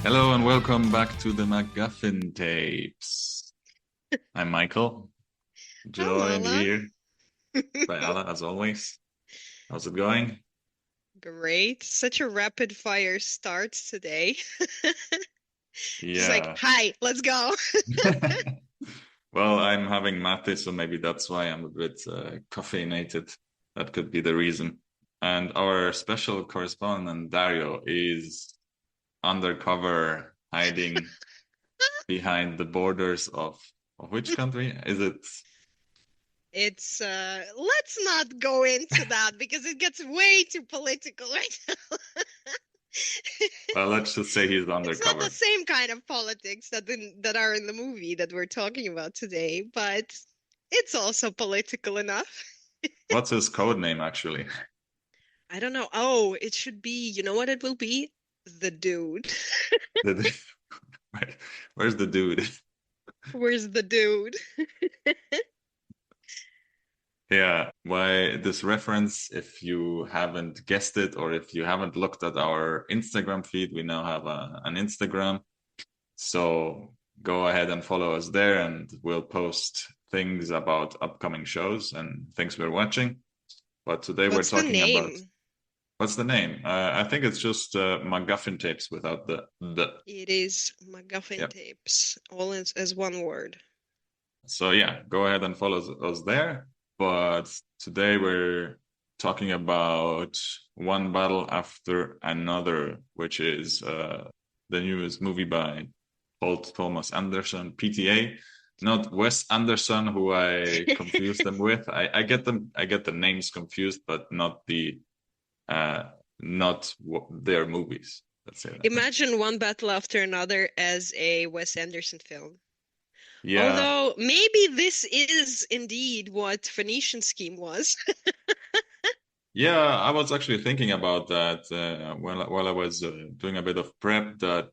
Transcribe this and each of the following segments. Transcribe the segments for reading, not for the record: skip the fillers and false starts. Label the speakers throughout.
Speaker 1: Hello and welcome back to the MacGuffin tapes. I'm Michael,
Speaker 2: I'm
Speaker 1: joined
Speaker 2: Ala.
Speaker 1: here by Ala as always. How's it going?
Speaker 2: Great. Such a rapid fire start today. Just like,
Speaker 1: Yeah.
Speaker 2: hi, let's go.
Speaker 1: Well, I'm having mate, so maybe that's why I'm a bit caffeinated. That could be the reason. And our special correspondent, Dario, is undercover, hiding behind the borders of which country? Is it?
Speaker 2: It's let's not go into that because it gets way too political right now.
Speaker 1: Well, let's just say he's
Speaker 2: It's not the
Speaker 1: undercover.
Speaker 2: same kind of politics that are in the movie that we're talking about today, but it's also political enough.
Speaker 1: What's his code name, actually?
Speaker 2: I don't know. Oh, it should be, you know what it will be? The dude.
Speaker 1: The, Where- Where's the dude?
Speaker 2: Where's the dude?
Speaker 1: Yeah, why this reference, if you haven't guessed it or if you haven't looked at our Instagram feed, we now have an Instagram. So go ahead and follow us there, and we'll post things about upcoming shows and things we're watching. But today we're
Speaker 2: What's the
Speaker 1: talking about
Speaker 2: name?
Speaker 1: what's the name? I think it's just MacGuffin tapes without the.
Speaker 2: It is MacGuffin
Speaker 1: Yep.
Speaker 2: tapes, all as one word.
Speaker 1: So yeah, go ahead and follow us there. But today we're talking about One Battle After Another, which is the newest movie by Paul Thomas Anderson, PTA, not Wes Anderson, who I confused them with. I get the names confused, but not uh, their movies. Let's say that.
Speaker 2: Imagine one battle after another as a Wes Anderson film.
Speaker 1: Yeah,
Speaker 2: Although maybe this is indeed what Phoenician Scheme was.
Speaker 1: yeah, I was actually thinking about that while I was doing a bit of prep. That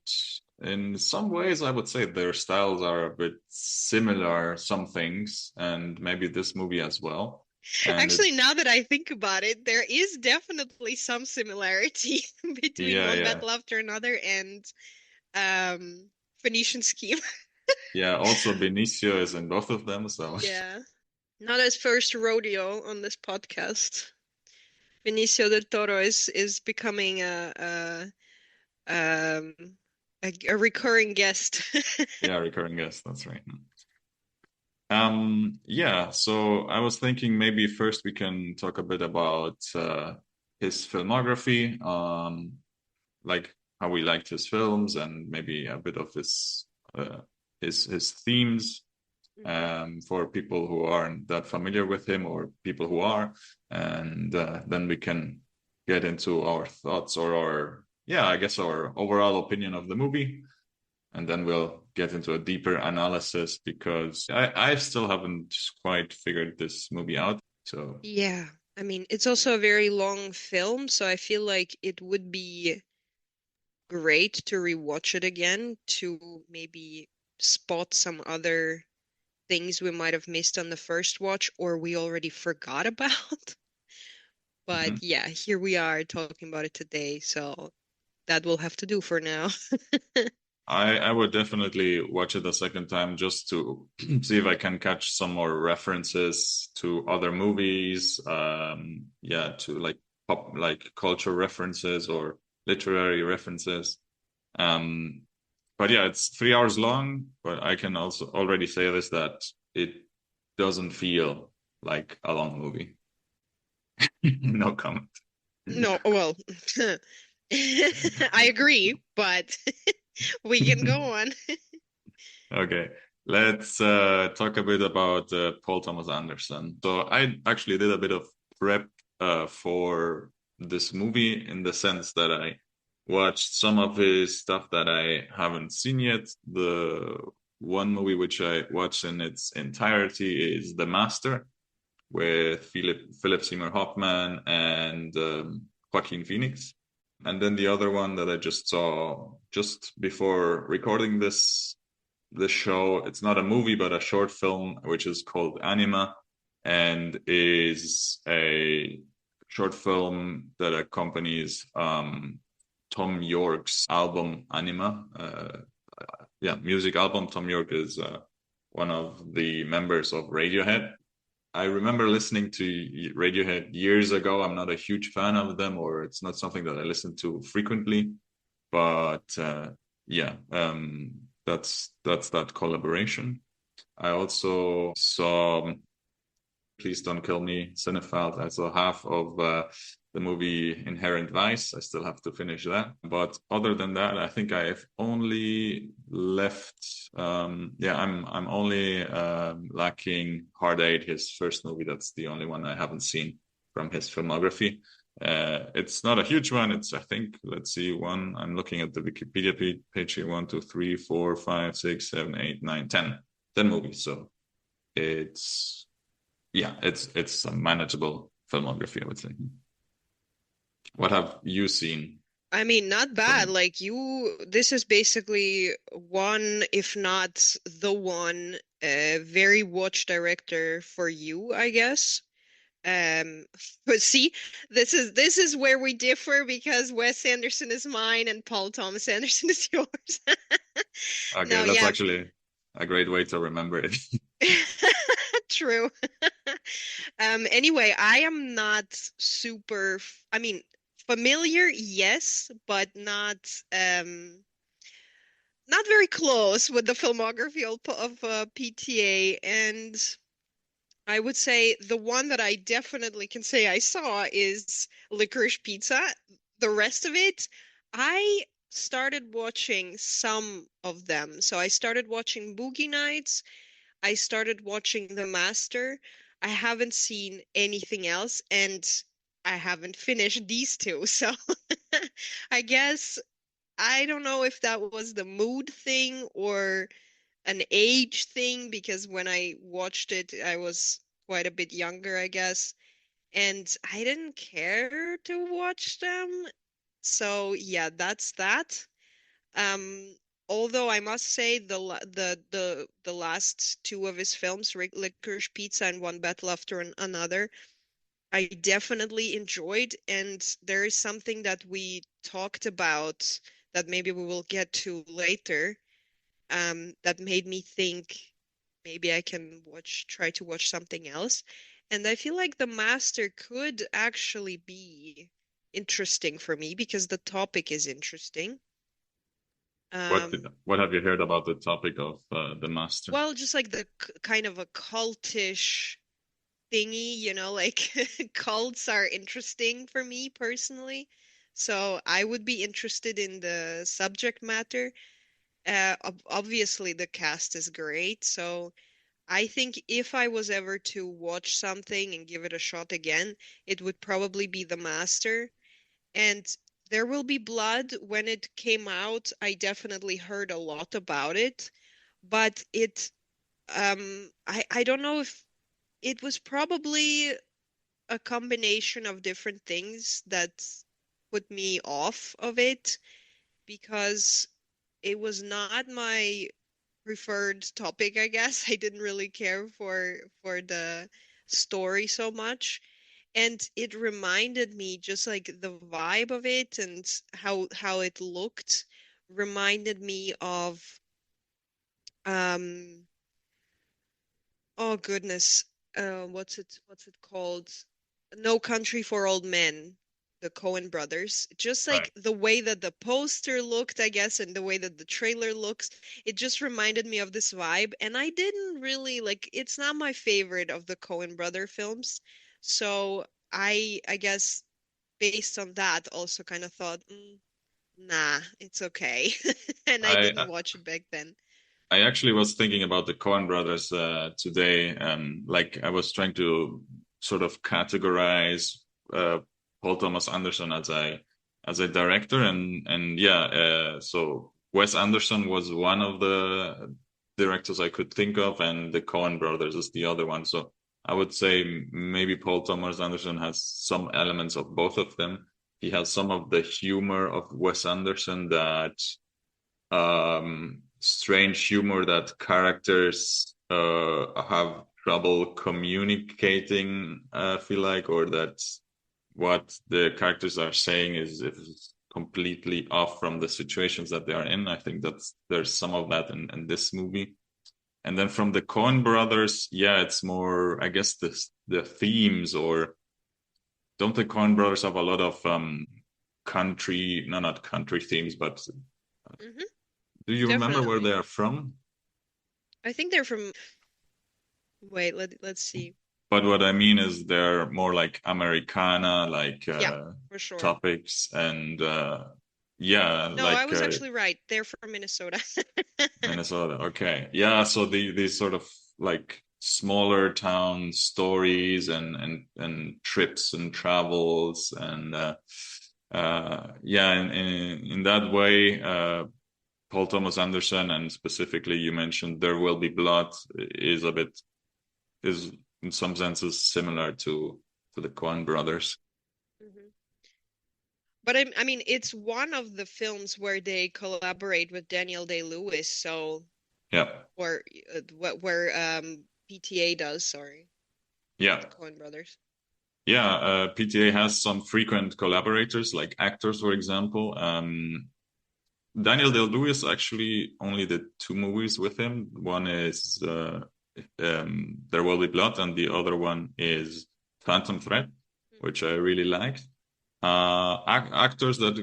Speaker 1: in some ways, I would say their styles are a bit similar, some things, and maybe this movie as well. And it,
Speaker 2: Actually, now that I think about it, there is definitely some similarity between
Speaker 1: yeah,
Speaker 2: one
Speaker 1: yeah,
Speaker 2: battle after another and Phoenician Scheme.
Speaker 1: yeah. Also, Benicio is in both of them, so
Speaker 2: Yeah. Not his first rodeo on this podcast. Benicio del Toro is becoming um a recurring guest.
Speaker 1: yeah, recurring guest. That's right. Yeah. So I was thinking maybe first we can talk a bit about his filmography. Like how we liked his films and maybe a bit of uh, his themes
Speaker 2: Mhm.
Speaker 1: for people who aren't that familiar with him or people who are, and then we can get into our thoughts or our yeah, I guess our overall opinion of the movie, and then we'll get into a deeper analysis because I still haven't quite figured this movie out. So
Speaker 2: Yeah, I mean, it's also a very long film, so I feel like it would be great to rewatch it again to maybe spot some other things we might have missed on the first watch or we already forgot about.
Speaker 1: mhm.
Speaker 2: But yeah, here we are talking about it today, so that will have to do for now.
Speaker 1: I would definitely watch it a second time just to see if I can catch some more references to other movies. Yeah, to like pop like culture references or literary references. Um, but yeah, it's 3 hours long, but I can also already say this that it doesn't feel like a long movie. No comment.
Speaker 2: No, well, I agree, but we can go on.
Speaker 1: Okay, let's talk a bit about Paul Thomas Anderson. So I actually did a bit of prep for this movie in the sense that I watched some of his stuff that I haven't seen yet. The one movie which I watched in its entirety is The Master with Philip Seymour Hoffman and Joaquin Phoenix. And then the other one that I just saw just before recording this show. It's not a movie, but a short film, which is called Anima, and is a short film that accompanies Tom York's album Anima. Yeah, music album. Tom York is one of the members of Radiohead. I remember listening to Radiohead years ago. I'm not a huge fan of them, or it's not something that I listen to frequently. But yeah, that's that collaboration. I also saw Please Don't Kill Me, Cinephile. I saw half of the movie Inherent Vice. I still have to finish that. But other than that, I think I've only left. Yeah, I'm only lacking Hard Eight, his first movie. That's the only one I haven't seen from his filmography. It's not a huge one. It's, I think, let's see, one. I'm looking at the Wikipedia page here. 1, 2, 3, 4, 5, 6, 7, 8, 9, 10. 10 movies. So it's yeah, it's a manageable filmography, I would say. What have you seen
Speaker 2: I mean, not bad.
Speaker 1: from?
Speaker 2: Like you, this is basically one, if not the one, very watch director for you, I guess. Um, but see, this is where we differ because Wes Anderson is mine and Paul Thomas Anderson is yours.
Speaker 1: Okay,
Speaker 2: No,
Speaker 1: that's
Speaker 2: yeah,
Speaker 1: actually a great way to remember it.
Speaker 2: true. Anyway, I am not I mean, familiar, yes, but not very close with the filmography of PTA. And I would say the one that I definitely can say I saw is Licorice Pizza. The rest of it, I started watching some of them. So I started watching Boogie Nights. I started watching The Master. I haven't seen anything else, and I haven't finished these two. So I guess I don't know if that was the mood thing or an age thing, because when I watched it, I was quite a bit younger, I guess, and I didn't care to watch them. So yeah, that's that. Um, Although I must say the last two of his films, Licorice Pizza and One Battle After Another, I definitely enjoyed, and there is something that we talked about that maybe we will get to later, that made me think maybe I can try to watch something else. And I feel like The Master could actually be interesting for me because the topic is interesting. Um,
Speaker 1: What have you heard about the topic of the master?
Speaker 2: well, just like the kind of a cultish thingy, like cults are interesting for me personally. So I would be interested in the subject matter. Obviously, the cast is great. So I think if I was ever to watch something and give it a shot again, it would probably be The Master. And There Will Be Blood, when it came out, I definitely heard a lot about it, but I don't know if it was probably a combination of different things that put me off of it because it was not my preferred topic, I guess. I didn't really care for the story so much. And it reminded me, just like the vibe of it and how it looked reminded me of um oh goodness, what's it called? No Country for Old Men, the Coen brothers. Just
Speaker 1: Right.
Speaker 2: like the way that the poster looked, I guess, and the way that the trailer looks, it just reminded me of this vibe. And I didn't really like, it's not my favorite of the Coen brother films. So I guess based on that, also kind of thought, nah, it's okay. And I didn't
Speaker 1: I
Speaker 2: watch it back then.
Speaker 1: I actually was thinking about the Coen brothers today. Like I was trying to sort of categorize uh, Paul Thomas Anderson as a director, and yeah, so Wes Anderson was one of the directors I could think of, and the Coen brothers is the other one. So I would say maybe Paul Thomas Anderson has some elements of both of them. He has some of the humor of Wes Anderson, that strange humor that characters have trouble communicating, I feel like, or that what the characters are saying is completely off from the situations that they are in. I think there's some of that in this movie. And then from the Coen brothers, yeah, it's more, I guess, the themes, or don't the Coen brothers have a lot of country, no, not country themes, but
Speaker 2: Hmm.
Speaker 1: do you remember where they
Speaker 2: Definitely.
Speaker 1: are from?
Speaker 2: I think they're from. Wait, let's see.
Speaker 1: But what I mean is they're more like Americana, like
Speaker 2: Yeah, for sure.
Speaker 1: topics, and yeah,
Speaker 2: No, I
Speaker 1: like
Speaker 2: was actually right. They're from Minnesota.
Speaker 1: Minnesota. Okay. Yeah, so these sort of like smaller town stories and trips and travels and yeah, in that way, Paul Thomas Anderson, and specifically you mentioned There Will Be Blood, is in some senses similar to the Coen brothers.
Speaker 2: Mhm. But I mean, it's one of the films where they collaborate with Daniel Day-Lewis, so
Speaker 1: Yeah.
Speaker 2: or what where PTA does, sorry, not
Speaker 1: Yeah.
Speaker 2: the Coen brothers.
Speaker 1: Yeah, PTA has some frequent collaborators, like actors, for example. Daniel Day-Lewis actually only did two movies with him. One is There Will Be Blood, and the other one is Phantom Thread, which I really liked. Actors that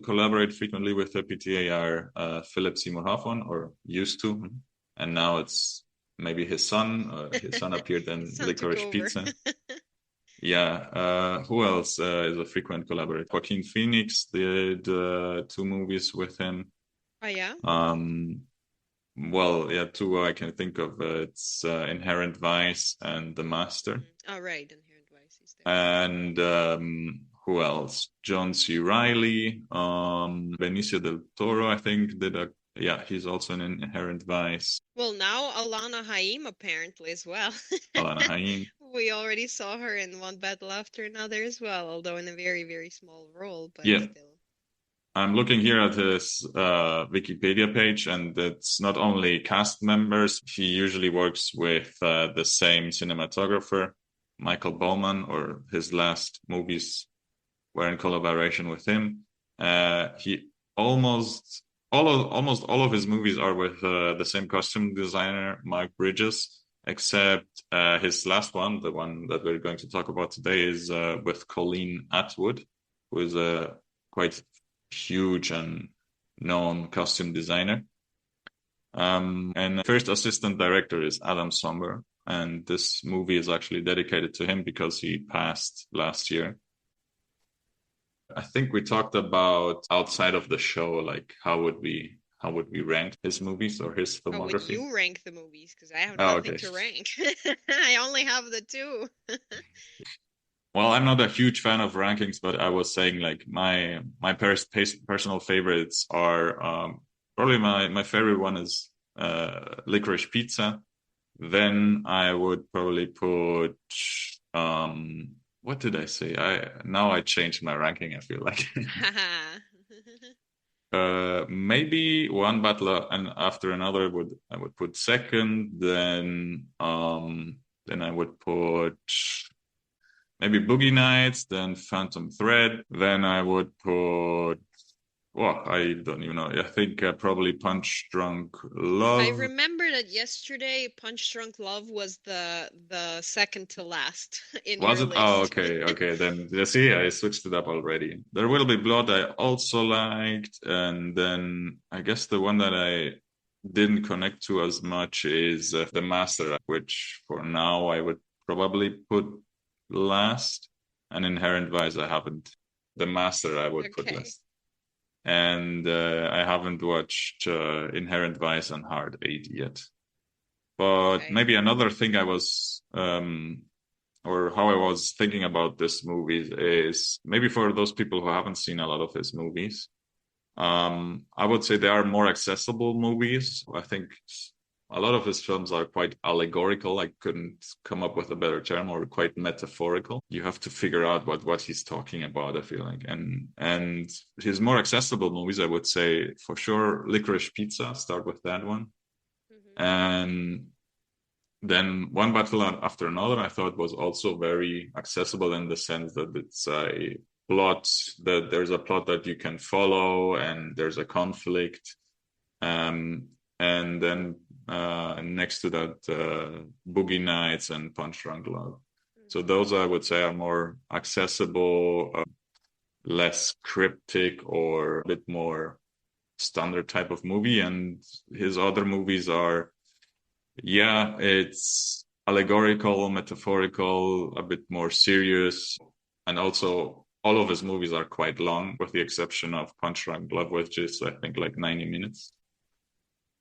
Speaker 1: collaborate frequently with the PTA are Philip Seymour Hoffman, or used to, and now it's maybe his son. His son appeared
Speaker 2: His
Speaker 1: in
Speaker 2: son took
Speaker 1: Licorice
Speaker 2: over.
Speaker 1: Pizza. Yeah. Who else is a frequent collaborator? Joaquin Phoenix did two movies with him.
Speaker 2: Oh yeah?
Speaker 1: Um, well, yeah, two I can think of. It's Inherent Vice and The Master.
Speaker 2: Oh right, Inherent Vice, he's there.
Speaker 1: And who else? John C. Reilly, Benicio del Toro, I think, did a yeah, he's also in Inherent Vice.
Speaker 2: Well, now Alana Haim apparently as well.
Speaker 1: Alana Haim.
Speaker 2: We already saw her in One Battle After Another as well, although in a very, very small role, but
Speaker 1: Yeah,
Speaker 2: still.
Speaker 1: I'm looking here at his Wikipedia page, and it's not only cast members. He usually works with the same cinematographer, Michael Bowman, or his last movies were in collaboration with him. He almost all of his movies are with the same costume designer, Mark Bridges, except his last one, the one that we're going to talk about today, is with Colleen Atwood, who is a quite huge and known costume designer. And first assistant director is Adam Somber, and this movie is actually dedicated to him because he passed last year. I think we talked about outside of the show, like how would we rank his movies or his
Speaker 2: How would
Speaker 1: filmography?
Speaker 2: you rank the movies? Because I have
Speaker 1: Oh,
Speaker 2: nothing
Speaker 1: okay.
Speaker 2: to rank. I only have the two.
Speaker 1: Well, I'm not a huge fan of rankings, but I was saying like my personal favorites are probably my favorite one is Licorice Pizza. Then I would probably put what did I say? I changed my ranking, I feel like. Maybe One Battle and After Another would I would put second. Then I would put maybe Boogie Nights, then Phantom Thread. Then I would put, well, I don't even know. I think probably Punch Drunk
Speaker 2: I
Speaker 1: Love.
Speaker 2: remember that yesterday Punch Drunk Love was the second to last in
Speaker 1: Was
Speaker 2: your
Speaker 1: it? Oh,
Speaker 2: list.
Speaker 1: okay, okay. Then you see, I switched it up already. There Will Be Blood. I also liked, and then I guess the one that I didn't connect to as much is The Master, which for now I would probably put last. And Inherent Vice, I haven't. The Master, I would put
Speaker 2: Okay.
Speaker 1: last. And I haven't watched Inherent Vice and Hard Eight yet. But
Speaker 2: Okay.
Speaker 1: maybe another thing I was or how I was thinking about this movie is maybe for those people who haven't seen a lot of his movies, I would say they are more accessible movies. I think a lot of his films are quite allegorical. I couldn't come up with a better term, or quite metaphorical. You have to figure out what he's talking about, I feel like. And his more accessible movies, I would say for sure Licorice Pizza, start with that one.
Speaker 2: Hmm.
Speaker 1: And then One Battle After Another, I thought was also very accessible in the sense that it's a plot, that there's a plot that you can follow and there's a conflict. And then next to that, Boogie Nights and Punch Drunk Love. So those I would say are more accessible, less cryptic, or a bit more standard type of movie. And his other movies are, yeah, it's allegorical, metaphorical, a bit more serious. And also, all of his movies are quite long, with the exception of Punch Drunk Love, which is, I think, like 90 minutes.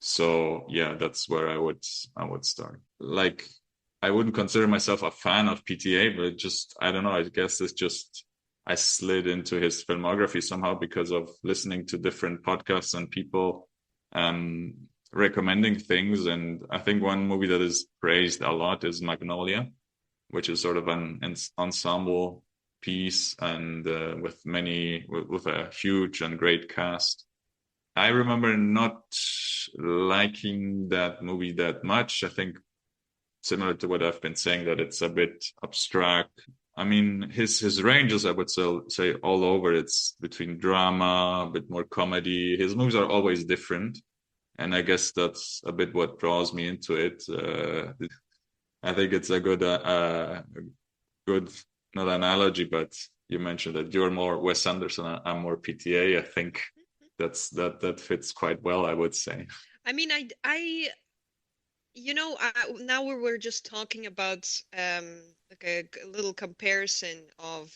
Speaker 1: So yeah, that's where I would start. Like, I wouldn't consider myself a fan of PTA, but just I don't know. I guess it's just I slid into his filmography somehow because of listening to different podcasts and people um recommending things. And I think one movie that is praised a lot is Magnolia, which is sort of an ensemble piece and with a huge and great cast. I remember not liking that movie that much. I think similar to what I've been saying, that it's a bit abstract. I mean, his ranges, I would say all over. It's between drama, a bit more comedy. His movies are always different, and I guess that's a bit what draws me into it. I think it's a good not analogy, but you mentioned that you're more Wes Anderson, I'm more PTA. I think that fits quite well, I would say.
Speaker 2: I mean, now we're just talking about like a little comparison of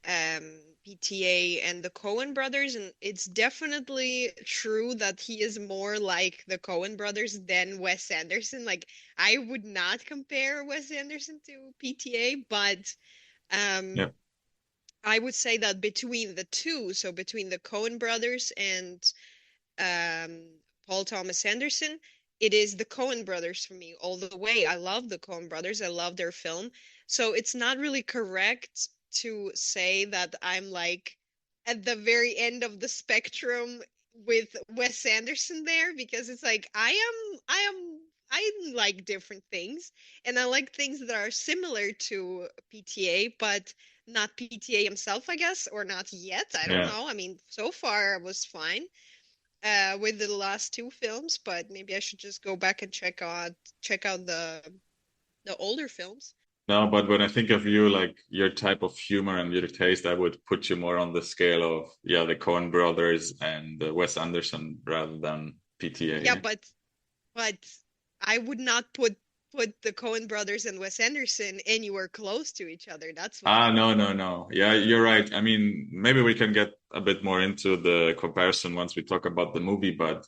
Speaker 2: PTA and the Coen brothers, and it's definitely true that he is more like the Coen brothers than Wes Anderson. Like, I would not compare Wes Anderson to PTA, but
Speaker 1: Yeah.
Speaker 2: um, I would say that between the two, so between the Coen brothers and um, Paul Thomas Anderson, it is the Coen brothers for me all the way. I love the Coen brothers. I love their film. So it's not really correct to say that I'm like at the very end of the spectrum with Wes Anderson there, because it's like I like different things, and I like things that are similar to PTA, but not PTA himself, I guess, or not yet. I don't
Speaker 1: Yeah.
Speaker 2: know. I mean, so far I was fine with the last two films, but maybe I should just go back and check out the older films.
Speaker 1: No, but when I think of you, like your type of humor and your taste, I would put you more on the scale of, yeah, the Coen brothers and Wes Anderson rather than
Speaker 2: Yeah,
Speaker 1: PTA.
Speaker 2: but I would not put the Coen brothers and Wes Anderson anywhere close to each other. That's what I
Speaker 1: Ah, no,
Speaker 2: mean.
Speaker 1: no, no. Yeah, you're right. I mean, maybe we can get a bit more into the comparison once we talk about the movie, but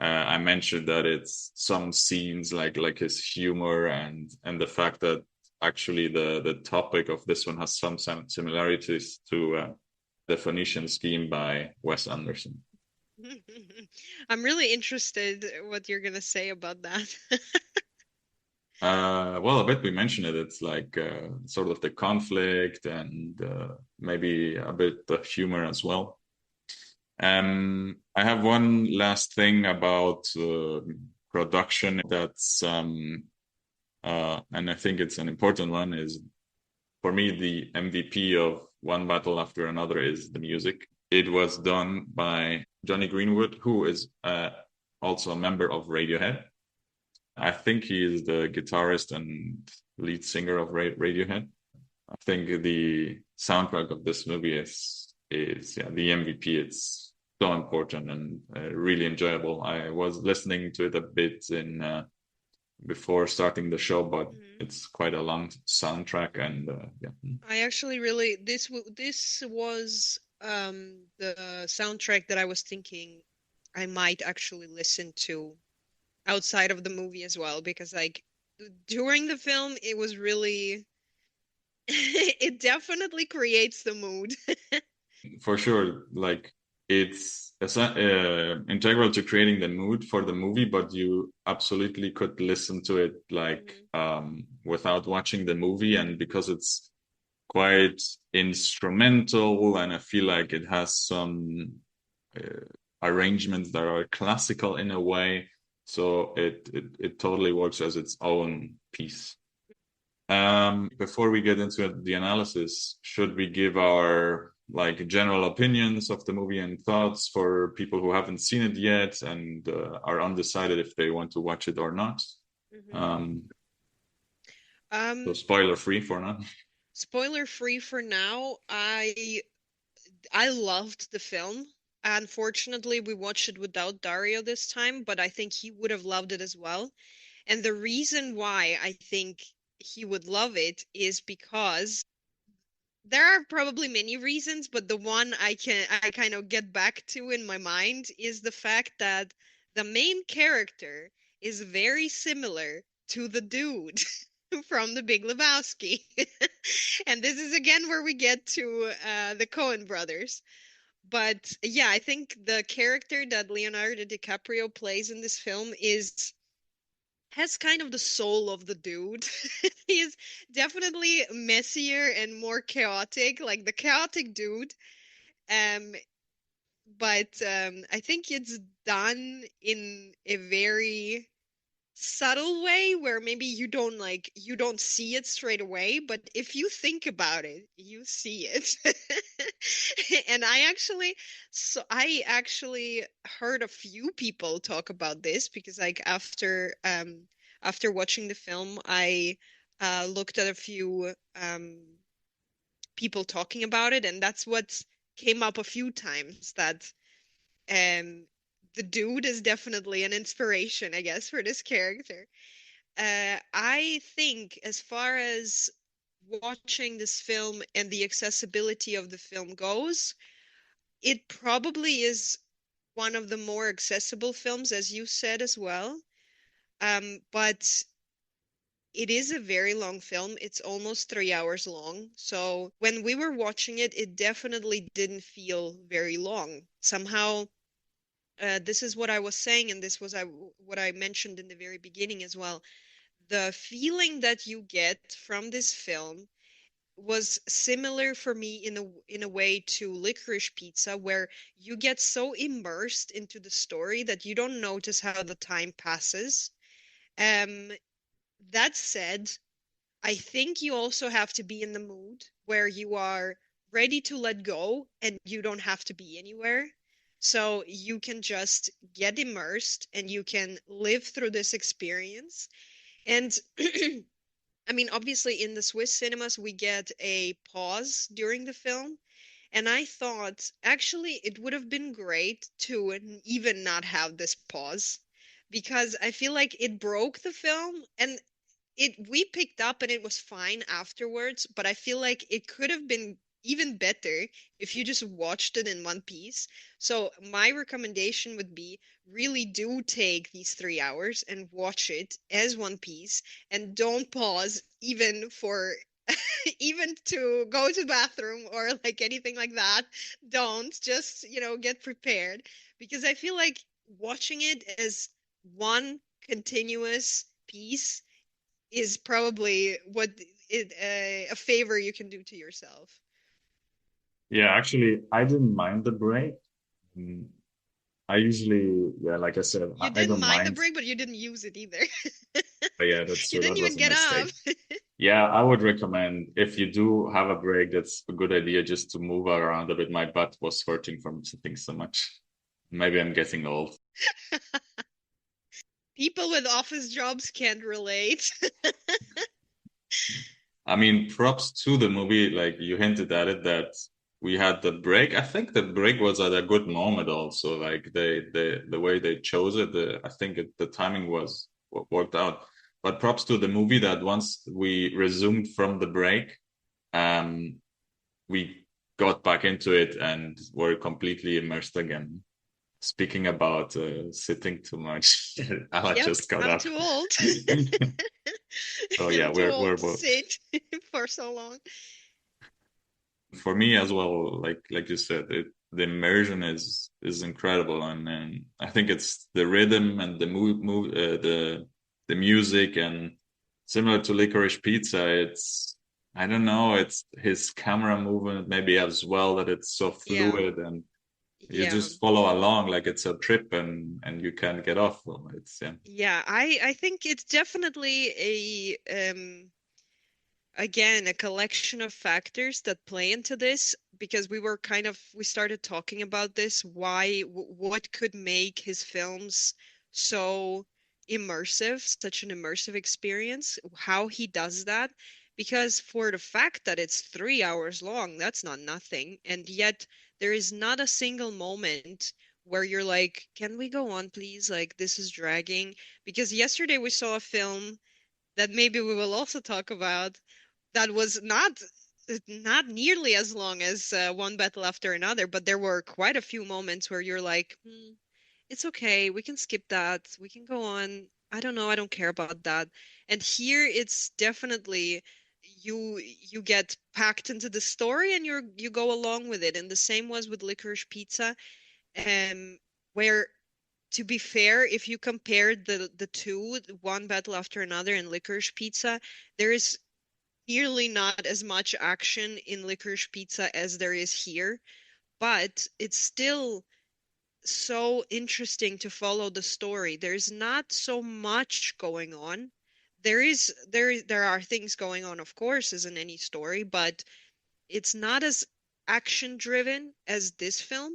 Speaker 1: I mentioned that it's some scenes like his humor and the fact that actually the topic of this one has some similarities to the Phoenician Scheme by Wes Anderson.
Speaker 2: I'm really interested what you're gonna say about that.
Speaker 1: Well, a bit we mentioned it. It's like sort of the conflict and maybe a bit of humor as well. I have one last thing about production and I think it's an important one, is for me, the MVP of One Battle After Another is the music. It was done by Johnny Greenwood, who is also a member of Radiohead. I think he is the guitarist and lead singer of Radiohead. I think the soundtrack of this movie is yeah, the MVP. It's so important and really enjoyable. I was listening to it a bit in before starting the show, but
Speaker 2: Mhm.
Speaker 1: it's quite a long soundtrack and yeah.
Speaker 2: I actually really this was the soundtrack that I was thinking I might actually listen to outside of the movie as well, because like during the film it was really it definitely creates the mood.
Speaker 1: For sure, like it's integral to creating the mood for the movie, but you absolutely could listen to it like
Speaker 2: Mhm.
Speaker 1: without watching the movie, and because it's quite instrumental, and I feel like it has some uh, arrangements that are classical in a way, so it totally works as its own piece. Before we get into the analysis, should we give our like general opinions of the movie and thoughts for people who haven't seen it yet and are undecided if they want to watch it or not.
Speaker 2: Hmm.
Speaker 1: Um, so
Speaker 2: Um,
Speaker 1: spoiler free for now.
Speaker 2: Spoiler free for now. I loved the film. Unfortunately, we watched it without Dario this time, but I think he would have loved it as well. And the reason why I think he would love it is because there are probably many reasons, but the one I kind of get back to in my mind is the fact that the main character is very similar to the dude from The Big Lebowski. And this is again where we get to the Coen brothers. But yeah, I think the character that Leonardo DiCaprio plays in this film is has kind of the soul of the dude. He's definitely messier and more chaotic, like the chaotic dude. Um, but I think it's done in a very subtle way where maybe you don't see it straight away, but if you think about it, you see it. And I actually heard a few people talk about this because like after watching the film, I looked at a few people talking about it, and that's what came up a few times that um the dude is definitely an inspiration, I guess, for this character. I think as far as watching this film and the accessibility of the film goes, it probably is one of the more accessible films, as you said as well. But it is a very long film. It's almost 3 hours long. So when we were watching it, it definitely didn't feel very long. Somehow, this is what I was saying, and this was what I mentioned in the very beginning as well. The feeling that you get from this film was similar for me in a way to Licorice Pizza, where you get so immersed into the story that you don't notice how the time passes. Um, that said, I think you also have to be in the mood where you are ready to let go and you don't have to be anywhere. So you can just get immersed and you can live through this experience. And I mean, obviously, in the Swiss cinemas, we get a pause during the film. And I thought, actually, it would have been great to even not have this pause because I feel like it broke the film. And we picked up and it was fine afterwards, but I feel like it could have been even better if you just watched it in one piece. So my recommendation would be really do take these 3 hours and watch it as one piece and don't pause even for even to go to the bathroom or like anything like that. Don't just, get prepared because I feel like watching it as one continuous piece is probably a favor you can do to yourself.
Speaker 1: Yeah, actually, I didn't mind the break. Mm, I usually, yeah, like I said,
Speaker 2: You
Speaker 1: I
Speaker 2: didn't
Speaker 1: don't
Speaker 2: mind the
Speaker 1: mind.
Speaker 2: break, but you didn't use it either.
Speaker 1: But yeah, that's
Speaker 2: You
Speaker 1: true.
Speaker 2: didn't
Speaker 1: That
Speaker 2: even
Speaker 1: was a
Speaker 2: get up.
Speaker 1: mistake. Yeah, I would recommend if you do have a break, that's a good idea just to move around a bit. My butt was hurting from sitting so much. Maybe I'm getting old.
Speaker 2: People with office jobs can't relate.
Speaker 1: I mean, props to the movie. Like you hinted at it that we had the break. I think the break was at a good moment also. Like the way they chose it, I think the timing was what worked out. But props to the movie that once we resumed from the break, um, we got back into it and were completely immersed again. Speaking about sitting too much, I
Speaker 2: Yep,
Speaker 1: just got
Speaker 2: I'm
Speaker 1: up.
Speaker 2: too old.
Speaker 1: So yeah,
Speaker 2: I'm too
Speaker 1: we're
Speaker 2: old to
Speaker 1: both.
Speaker 2: sit for so long.
Speaker 1: For me as well, like you said, the immersion is incredible, and I think it's the rhythm and the the music, and similar to Licorice Pizza, it's I don't know, it's his camera movement maybe as well that it's so
Speaker 2: Yeah,
Speaker 1: fluid and you
Speaker 2: yeah.
Speaker 1: just follow along like it's a trip and you can't get off. It's yeah.
Speaker 2: Yeah, I think it's definitely a again a collection of factors that play into this because we started talking about this, what could make his films so immersive, such an immersive experience, how he does that. Because for the fact that it's 3 hours long, that's not nothing. And yet there is not a single moment where you're like, can we go on, please? Like, this is dragging. Because yesterday we saw a film that maybe we will also talk about that was not nearly as long as One Battle After Another, but there were quite a few moments where you're like, it's okay, we can skip that, we can go on. I don't know, I don't care about that. And here it's definitely you get packed into the story and you go along with it. And the same was with Licorice Pizza, where to be fair, if you compare the two, One Battle After Another and Licorice Pizza, there is nearly not as much action in Licorice Pizza as there is here, but it's still so interesting to follow the story. There's not so much going on. There are things going on, of course, as in any story, but it's not as action driven as this film.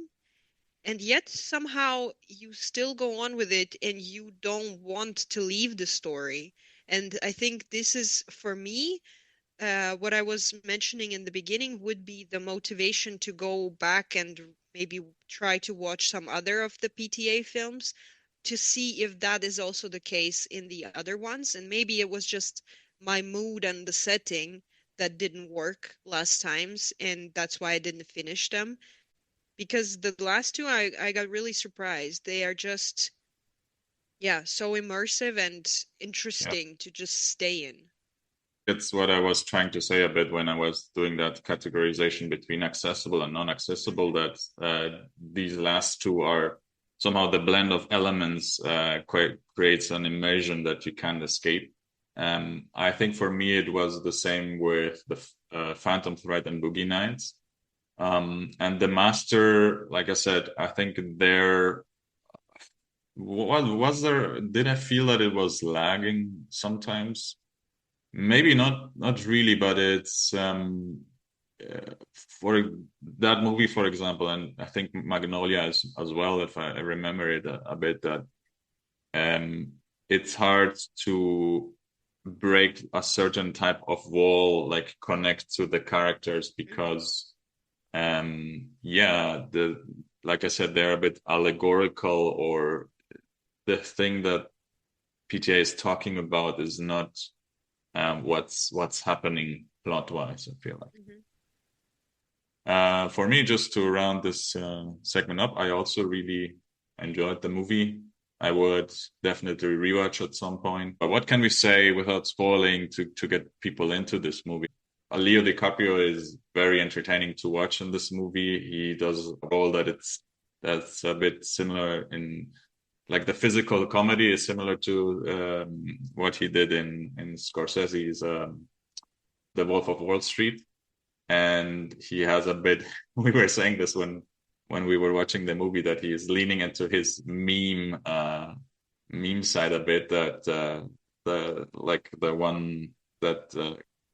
Speaker 2: And yet somehow you still go on with it and you don't want to leave the story. And I think this is, for me, what I was mentioning in the beginning would be the motivation to go back and maybe try to watch some other of the PTA films to see if that is also the case in the other ones. And maybe it was just my mood and the setting that didn't work last times, and that's why I didn't finish them. Because the last two, I got really surprised. They are just, yeah, so immersive and
Speaker 1: Yeah.
Speaker 2: interesting to just stay in.
Speaker 1: It's what I was trying to say a bit when I was doing that categorization between accessible and non-accessible,
Speaker 2: Hmm.
Speaker 1: that these last two are somehow the blend of elements creates an immersion that you can't escape. I think for me, it was the same with the Phantom Thread and Boogie Nights. And the Master, like I said, I think there, what was there, did I feel that it was lagging sometimes? Maybe not really, but it's for that movie, for example, and I think Magnolia as well, if I remember it a bit, that um, it's hard to break a certain type of wall, like connect to the characters,
Speaker 2: Hmm.
Speaker 1: because yeah, the like I said, they're a bit allegorical, or the thing that PTA is talking about is not what's happening plot wise, I feel like.
Speaker 2: Hmm.
Speaker 1: For me, just to round this segment up, I also really enjoyed the movie. I would definitely rewatch at some point. But what can we say without spoiling to get people into this movie? Leo DiCaprio is very entertaining to watch in this movie. He does a role that's a bit similar in, like, the physical comedy is similar to what he did in Scorsese's The Wolf of Wall Street, and he has a bit. We were saying this when we were watching the movie, that he is leaning into his meme side a bit. That the like the one that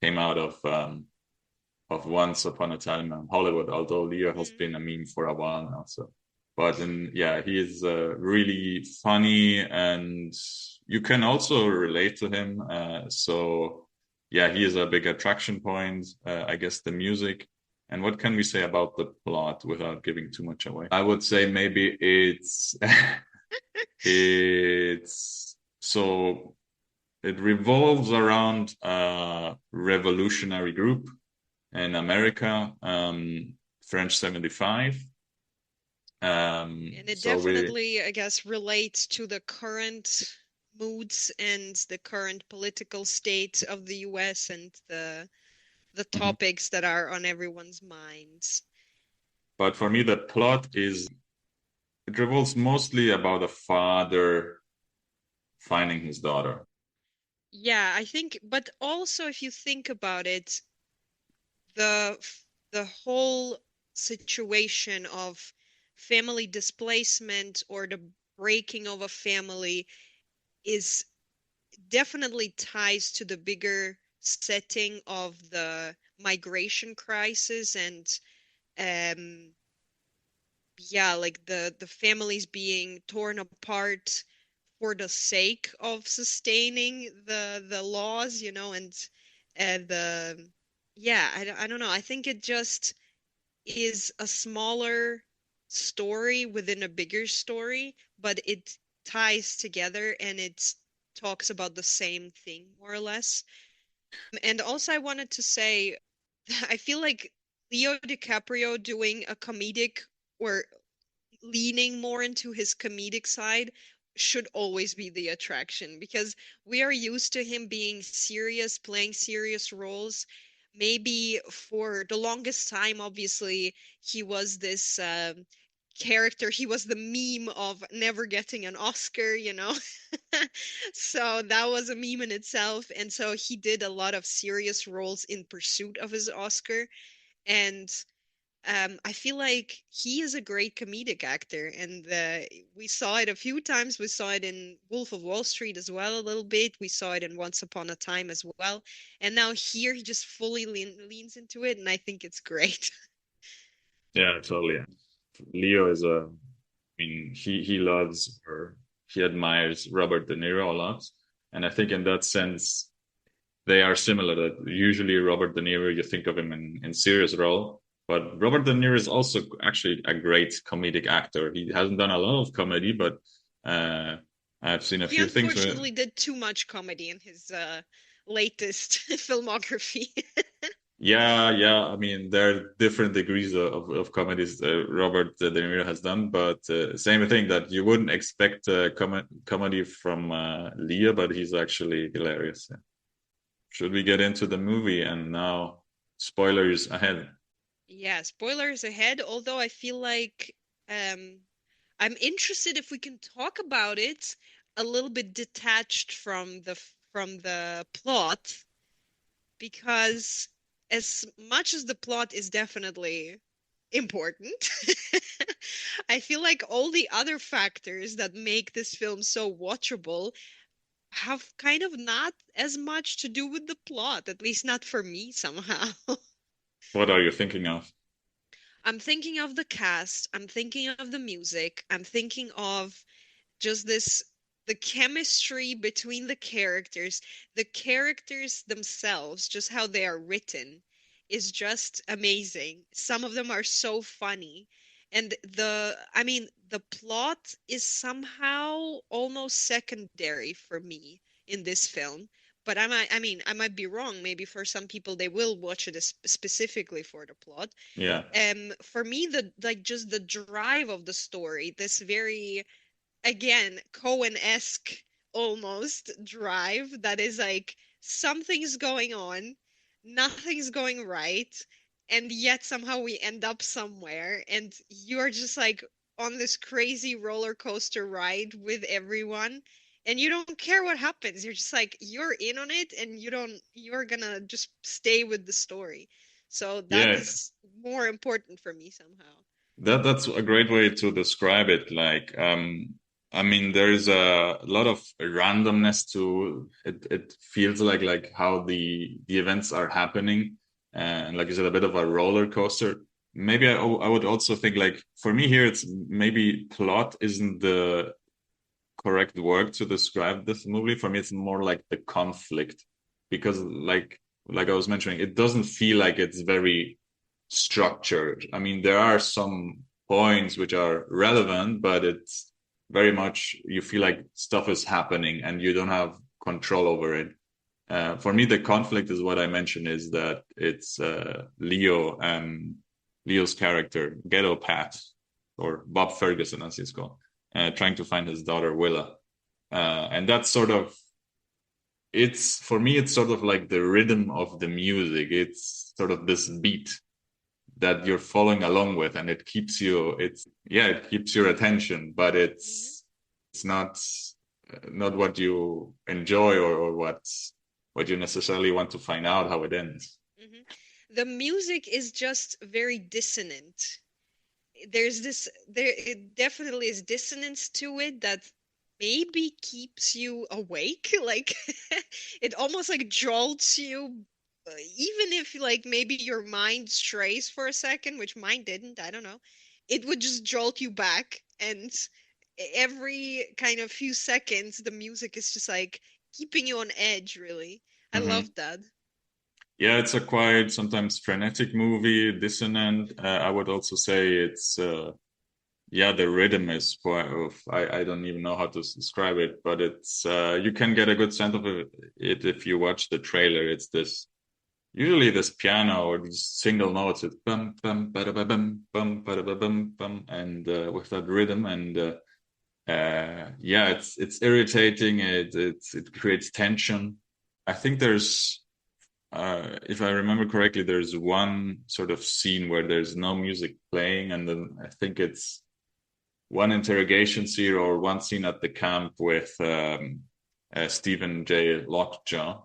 Speaker 1: came out of Once Upon a Time in Hollywood, although Leo has
Speaker 2: Mm.
Speaker 1: been a meme for a while now. So, but yeah, he is really funny, and you can also relate to him. So, yeah, he is a big attraction point. I guess the music. And what can we say about the plot without giving too much away? I would say maybe it's so it revolves around a revolutionary group in America, French 75.
Speaker 2: And it
Speaker 1: So we,
Speaker 2: definitely, I guess, relates to the current moods and the current political state of the US and the
Speaker 1: mhm.
Speaker 2: topics that are on everyone's minds.
Speaker 1: But for me, the plot it revolves mostly about a father finding his daughter.
Speaker 2: Yeah, I think, but also if you think about it, the the whole situation of family displacement or the breaking of a family is definitely ties to the bigger setting of the migration crisis and Um, yeah, like the families being torn apart for the sake of sustaining the laws, and the yeah, I don't know. I think it just is a smaller story within a bigger story, but it ties together and it talks about the same thing more or less. And also I wanted to say I feel like Leo DiCaprio doing a comedic or leaning more into his comedic side should always be the attraction because we are used to him being serious, playing serious roles. Maybe for the longest time, obviously, he was this character. He was the meme of never getting an Oscar. So that was a meme in itself. And so he did a lot of serious roles in pursuit of his Oscar. And I feel like he is a great comedic actor, and we saw it a few times. We saw it in Wolf of Wall Street as well, a little bit. We saw it in Once Upon a Time as well, and now here he just fully leans into it, and I think it's great.
Speaker 1: Yeah, totally. Leo is a, I mean, he loves or he admires Robert De Niro a lot, and I think in that sense they are similar. That usually Robert De Niro, you think of him in serious role, but Robert De Niro is also actually a great comedic actor. He hasn't done a lot of comedy, but uh, I've seen a
Speaker 2: He
Speaker 1: few things where,
Speaker 2: unfortunately did too much comedy in his latest filmography.
Speaker 1: yeah, yeah. I mean, there are different degrees of comedies Robert De Niro has done, but same thing that you wouldn't expect comedy from Leo, but he's actually hilarious. Yeah. Should we get into the movie? And now, spoilers ahead.
Speaker 2: Yeah, spoilers ahead, although I feel like um I'm interested if we can talk about it a little bit detached from the plot, because as much as the plot is definitely important, I feel like all the other factors that make this film so watchable have kind of not as much to do with the plot, at least not for me somehow.
Speaker 1: What are you thinking of?
Speaker 2: I'm thinking of the cast, I'm thinking of the music, I'm thinking of just this the chemistry between the characters themselves, just how they are written is just amazing. Some of them are so funny. And the plot is somehow almost secondary for me in this film. But I might be wrong. Maybe for some people they will watch it specifically for the plot.
Speaker 1: Yeah.
Speaker 2: For me, the like just the drive of the story, this very again Cohen-esque almost drive that is like something's going on, nothing's going right, and yet somehow we end up somewhere, and you're just like on this crazy roller coaster ride with everyone, and you don't care what happens. You're just like you're in on it, and you're gonna just stay with the story. So that
Speaker 1: Yeah,
Speaker 2: is more important for me somehow.
Speaker 1: that's a great way to describe it. Like, I mean, there's a lot of randomness to it. It feels like how the events are happening, and like you said, a bit of a roller coaster. Maybe I would also think like for me here, it's maybe plot isn't the correct word to describe this movie. For me, it's more like the conflict because like I was mentioning, it doesn't feel like it's very structured. I mean, there are some points which are relevant, but it's very much you feel like stuff is happening and you don't have control over it. For me, the conflict is what I mentioned is that it's Leo and Leo's character, Ghetto Pat, or Bob Ferguson as he's called, trying to find his daughter Willa. And that's sort of it's for me it's sort of like the rhythm of the music. It's sort of this beat that you're following along with and it keeps you it's yeah it keeps your attention but
Speaker 2: Hmm.
Speaker 1: it's not what you enjoy or what you necessarily want to find out how it ends.
Speaker 2: Hmm. The music is just very dissonant. There it definitely is dissonance to it that maybe keeps you awake, like it almost like jolts you even if like maybe your mind strays for a second, which mine didn't, I don't know, it would just jolt you back. And every kind of few seconds, the music is just like keeping you on edge, really. I
Speaker 1: Hmm.
Speaker 2: loved that.
Speaker 1: Yeah, it's a quite sometimes frenetic movie, dissonant. I would also say it's yeah, the rhythm is quite of I don't even know how to describe it, but it's you can get a good sense of it if you watch the trailer. It's this usually this piano or these single notes. It's bum bum ba da ba bum bum ba da ba bum bum, and with that rhythm and yeah, it's irritating. It creates tension. I think there's if I remember correctly, there's one sort of scene where there's no music playing, and then I think it's one interrogation scene or one scene at the camp with Stephen J. Lockjaw,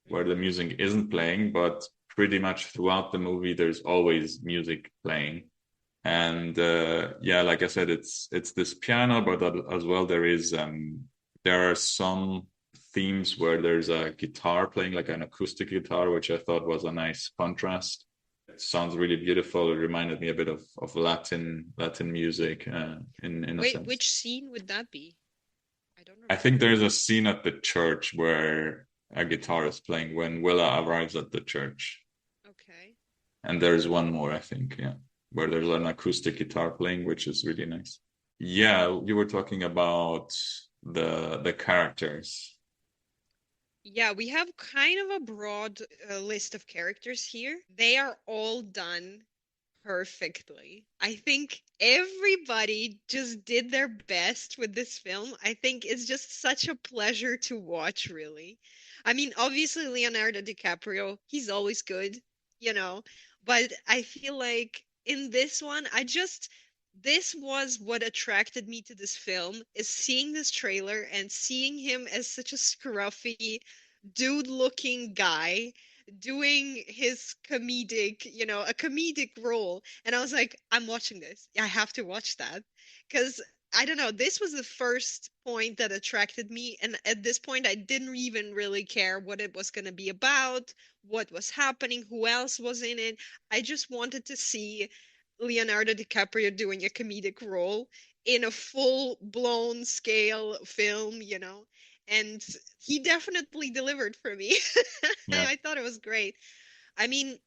Speaker 1: where the music isn't playing, but pretty much throughout the movie, there's always music playing. And yeah, like I said, it's this piano, but as well there are some themes where there's a guitar playing, like an acoustic guitar, which I thought was a nice contrast. It sounds really beautiful. It reminded me a bit of Latin music in a
Speaker 2: Wait,
Speaker 1: sense.
Speaker 2: which scene would that be? I don't
Speaker 1: I think
Speaker 2: remember.
Speaker 1: there's a scene at the church where a guitar is playing when Willa arrives at the church.
Speaker 2: Okay.
Speaker 1: And there's one more, I think, yeah, where there's an acoustic guitar playing, which is really nice. Yeah, you were talking about the characters.
Speaker 2: Yeah, we have kind of a broad list of characters here. They are all done perfectly. I think everybody just did their best with this film. I think it's just such a pleasure to watch, really. I mean, obviously, Leonardo DiCaprio, he's always good, you know, but I feel like in this one, this was what attracted me to this film, is seeing this trailer and seeing him as such a scruffy, dude-looking guy doing his comedic, a comedic role. And I was like, I'm watching this. I have to watch that. Because I don't know, this was the first point that attracted me. And at this point, I didn't even really care what it was going to be about, what was happening, who else was in it. I just wanted to see Leonardo DiCaprio doing a comedic role in a full-blown scale film, and he definitely delivered for me.
Speaker 1: Yeah,
Speaker 2: I thought it was great. I mean,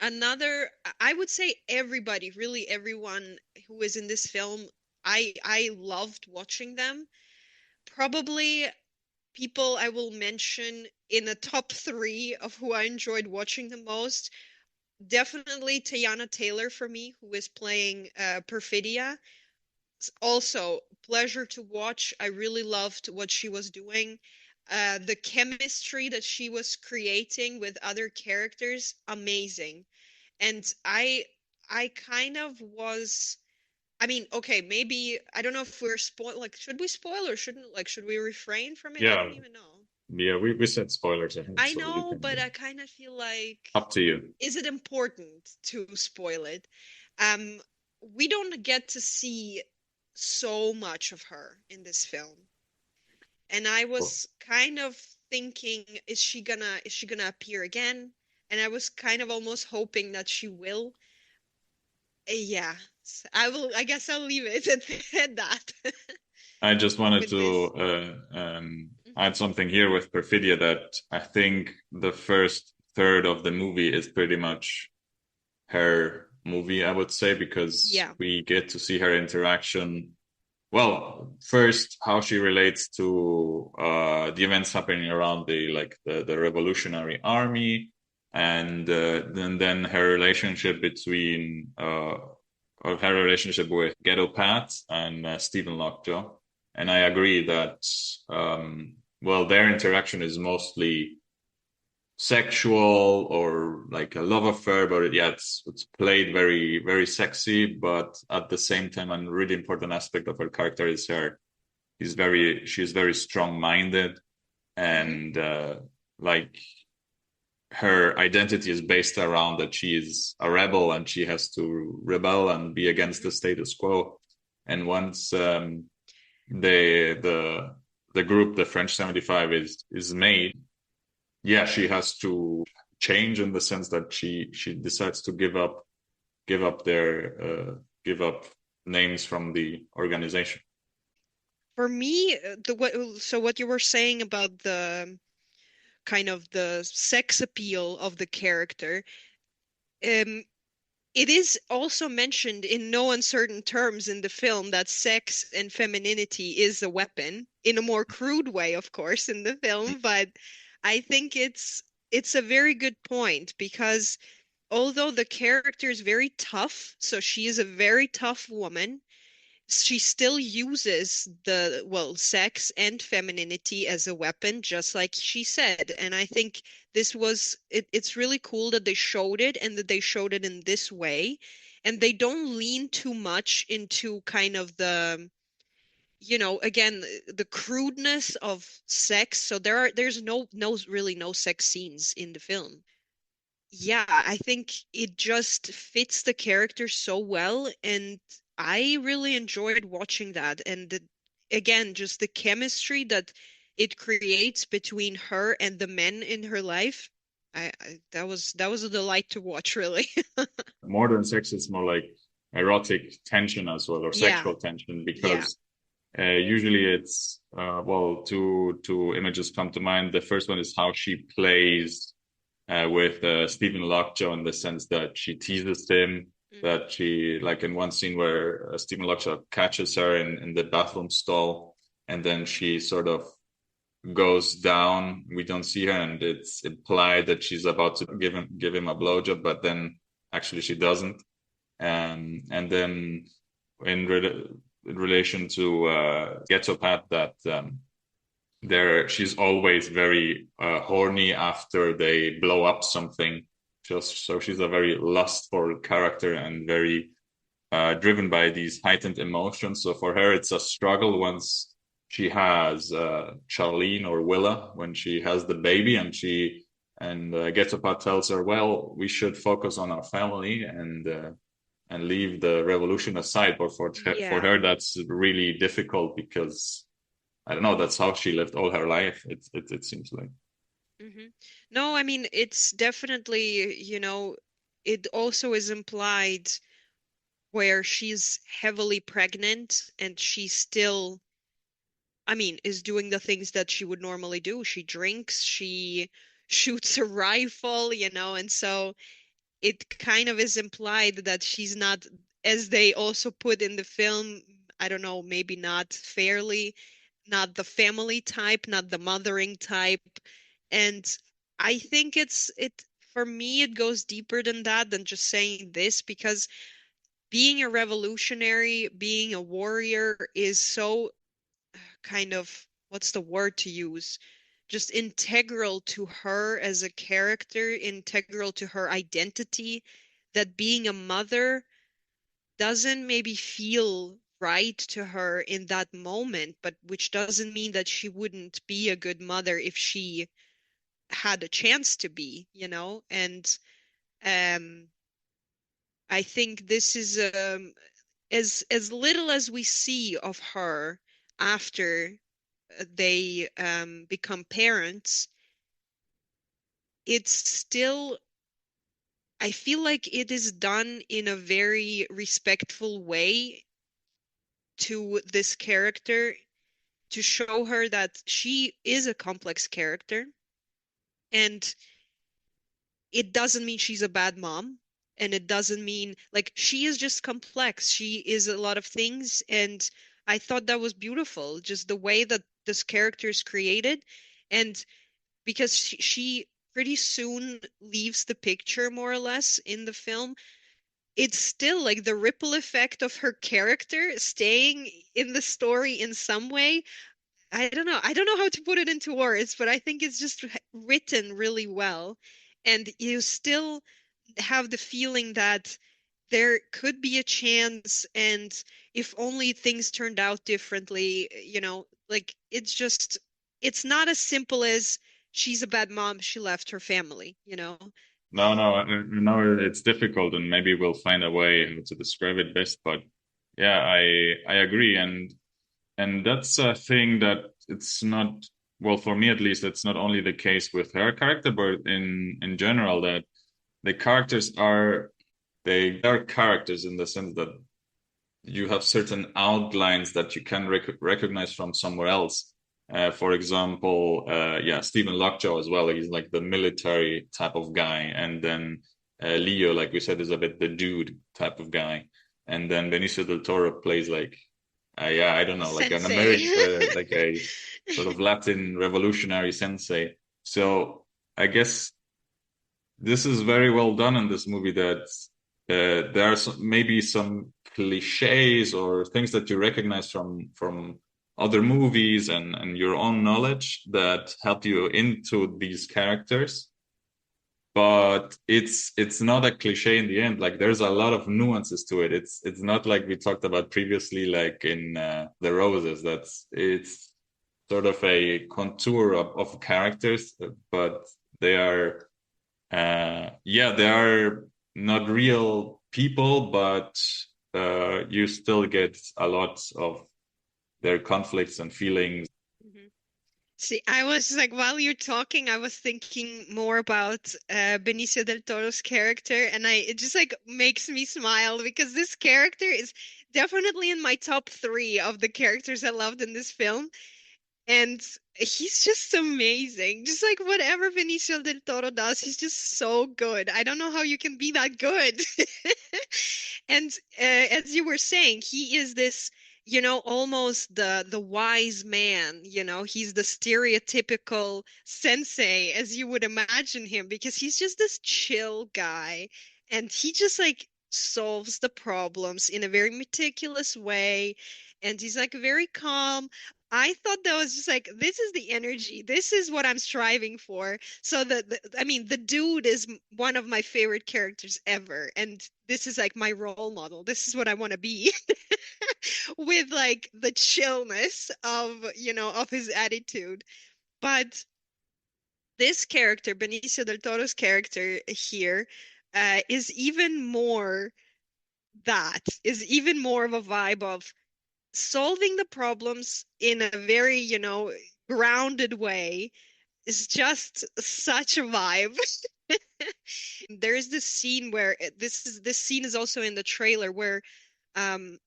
Speaker 2: I would say everybody, really everyone who is in this film, I loved watching them. Probably people I will mention in the top three of who I enjoyed watching the most. Definitely Teyana Taylor for me, who is playing Perfidia. Also, pleasure to watch. I really loved what she was doing. The chemistry that she was creating with other characters, amazing. And I kind of was, I mean, okay, maybe I don't know if we're should we spoil or shouldn't, should we refrain from it? I
Speaker 1: yeah,
Speaker 2: don't even know.
Speaker 1: yeah. We said spoilers, I think,
Speaker 2: I
Speaker 1: so you
Speaker 2: know,
Speaker 1: can
Speaker 2: but I kind of feel like,
Speaker 1: up to you.
Speaker 2: is it important to spoil it? Um, we don't get to see so much of her in this film. And I
Speaker 1: Cool.
Speaker 2: was kind of thinking, is she gonna appear again? And I was kind of almost hoping that she will. Yeah. I guess I'll leave it at that
Speaker 1: I just wanted
Speaker 2: with this.
Speaker 1: to add something here with Perfidia that I think the first third of the movie is pretty much her movie, I would say, because
Speaker 2: Yeah.
Speaker 1: we get to see her interaction. Well, first, how she relates to the events happening around the Revolutionary Army, and then her relationship between or her relationship with Ghetto Pat and Stephen Lockjaw. And I agree that well, their interaction is mostly sexual or like a love affair, but yeah, it's played very very sexy. But at the same time, a really important aspect of her character is she's very strong minded
Speaker 2: Hmm.
Speaker 1: and like her identity is based around that she is a rebel and she has to rebel and be against
Speaker 2: Hmm.
Speaker 1: the status quo. And once the group, the French 75, is made, yeah, she has to change in the sense that she decides to give up names from the organization.
Speaker 2: For me, so what you were saying about the kind of the sex appeal of the character, um, it is also mentioned in no uncertain terms in the film that sex and femininity is a weapon in a more crude way, of course, in the film, but I think it's a very good point because although the character is very tough, so she is a very tough woman, she still uses the, well, sex and femininity as a weapon, just like she said. And I think it's really cool that they showed it and that they showed it in this way. And they don't lean too much into kind of the, again, the crudeness of sex. So there's really no sex scenes in the film. Yeah, I think it just fits the character so well, and I really enjoyed watching that. And again, just the chemistry that it creates between her and the men in her life, that was a delight to watch, really.
Speaker 1: More than sex, it's more like erotic tension as well, or
Speaker 2: Yeah,
Speaker 1: sexual tension,
Speaker 2: yeah.
Speaker 1: because usually it's well, two images come to mind. The first one is how she plays with Stephen Lockjaw, in the sense that she teases him,
Speaker 2: Hmm.
Speaker 1: that she, like in one scene where Stephen Lockjaw catches her in the bathroom stall, and then she sort of goes down. We don't see her, and it's implied that she's about to give him a blowjob, but then actually she doesn't. And then in relation to Ghetto Pat, that she's always very horny after they blow up something. So she's a very lustful character and very driven by these heightened emotions. So for her, it's a struggle once she has Charlene or Willa, when she has the baby, and Getapat tells her, "Well, we should focus on our family and leave the revolution aside." But for
Speaker 2: Yeah.
Speaker 1: her, that's really difficult because I don't know. That's how she lived all her life. It seems like.
Speaker 2: Hmm. No, I mean, it's definitely, it also is implied where she's heavily pregnant and she still, I mean, is doing the things that she would normally do. She drinks, she shoots a rifle, and so it kind of is implied that she's not, as they also put in the film, I don't know, maybe not fairly, not the family type, not the mothering type. And I think for me, it goes deeper than that, than just saying this, because being a revolutionary, being a warrior is so kind of, what's the word to use? Just integral to her as a character, integral to her identity, that being a mother doesn't maybe feel right to her in that moment, but which doesn't mean that she wouldn't be a good mother if she had a chance to be, And um I think this is as little as we see of her after they become parents, it's still, I feel like it is done in a very respectful way to this character to show her that she is a complex character, and it doesn't mean she's a bad mom, and it doesn't mean, like, she is just complex. She is a lot of things, and I thought that was beautiful, just the way that this character is created. And because she pretty soon leaves the picture more or less in the film, it's still like the ripple effect of her character staying in the story in some way. I don't know. I don't know how to put it into words, but I think it's just written really well. And you still have the feeling that there could be a chance, and if only things turned out differently, like it's not as simple as she's a bad mom, she left her family.
Speaker 1: No, it's difficult, and maybe we'll find a way how to describe it best. But yeah, I agree, and that's a thing that it's not. well, for me at least, it's not only the case with her character, but in general that the characters are they are characters in the sense that you have certain outlines that you can recognize from somewhere else. For example, yeah, Stephen Lockjaw as well. He's like the military type of guy, and then Leo, like we said, is a bit the dude type of guy, and then Benicio del Toro plays like, yeah, I don't know, like an
Speaker 2: Sensei.
Speaker 1: American, like a sort of Latin revolutionary sensei. So I guess this is very well done in this movie that there are maybe some cliches or things that you recognize from other movies and your own knowledge that help you into these characters, but it's not a cliche in the end. Like there's a lot of nuances to it. It's not like we talked about previously, like in The Roses. That's it's sort of a contour of characters, but they are yeah, they are not real people, but you still get a lot of their conflicts and feelings.
Speaker 2: Mhm. See, I was like, while you're talking, I was thinking more about Benicio del Toro's character, and it just like makes me smile because this character is definitely in my top three of the characters I loved in this film. And he's just amazing. Just like whatever Benicio del Toro does, he's just so good. I don't know how you can be that good. And as you were saying, he is this, almost the wise man, he's the stereotypical sensei as you would imagine him because he's just this chill guy and he just like solves the problems in a very meticulous way and he's like very calm. I thought that was just like, this is the energy. This is what I'm striving for. So I mean, the dude is one of my favorite characters ever, and this is like my role model. This is what I want to be, with like the chillness of his attitude. But this character, Benicio del Toro's character here, is even more is even more of a vibe of solving the problems in a very, grounded way is just such a vibe. There is this scene where this scene is also in the trailer where um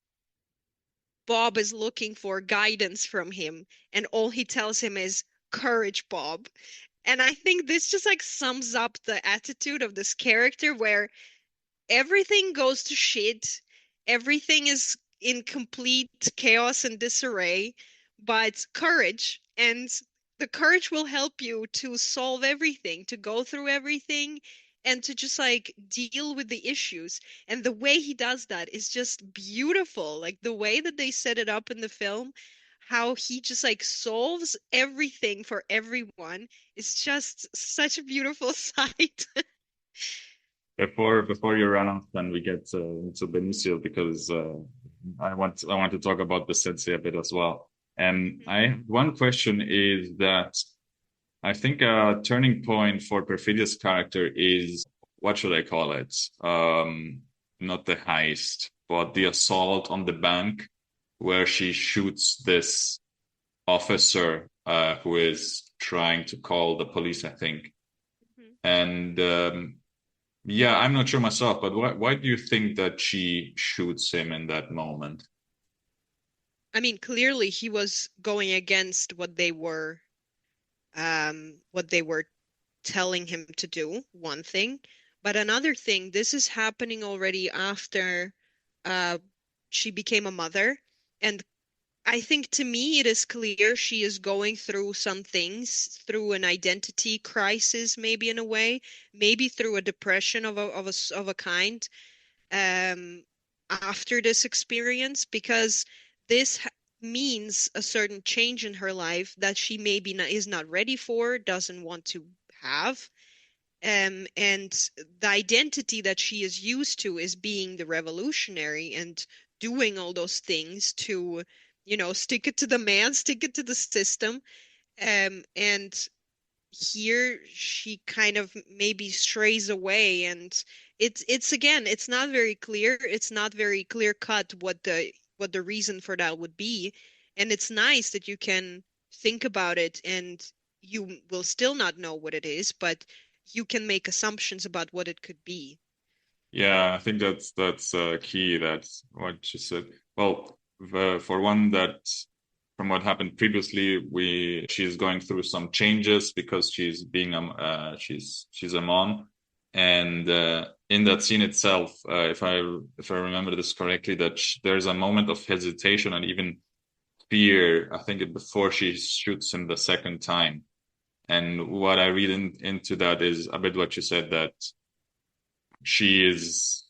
Speaker 2: Bob is looking for guidance from him and all he tells him is courage, Bob. And I think this just like sums up the attitude of this character where everything goes to shit. Everything is in complete chaos and disarray, but courage and the courage will help you to solve everything, to go through everything, and to just like deal with the issues. And the way he does that is just beautiful. Like the way that they set it up in the film, how he just like solves everything for everyone is just such a beautiful sight.
Speaker 1: Before you run off, then we get into Benicio because I want to talk about the sensei a bit as well. And
Speaker 2: Mhm.
Speaker 1: I one question is that I think a turning point for Perfidia's character is what should I call it? Not the heist, but the assault on the bank, where she shoots this officer who is trying to call the police, I think.
Speaker 2: Mhm.
Speaker 1: And yeah, I'm not sure myself, but why do you think that she shoots him in that moment?
Speaker 2: I mean, clearly he was going against what they were telling him to do, one thing. But another thing, this is happening already after uh she became a mother. And I think to me it is clear she is going through some things, through an identity crisis, maybe in a way, maybe through a depression of a kind um, after this experience because this means a certain change in her life that she maybe not, is not ready for, doesn't want to have. And the identity that she is used to is being the revolutionary and doing all those things to, stick it to the man, stick it to the system. And here she kind of maybe strays away and it's again it's not very clear, it's not very clear cut what the reason for that would be, and it's nice that you can think about it and you will still not know what it is, but you can make assumptions about what it could be.
Speaker 1: Yeah, I think that's key. That's what you said. Well, for one, that from what happened previously, we she's going through some changes because she's a mom, and in that scene itself, if I remember this correctly, that there's a moment of hesitation and even fear. I think before she shoots him the second time, and what I read into that is a bit what you said, that she is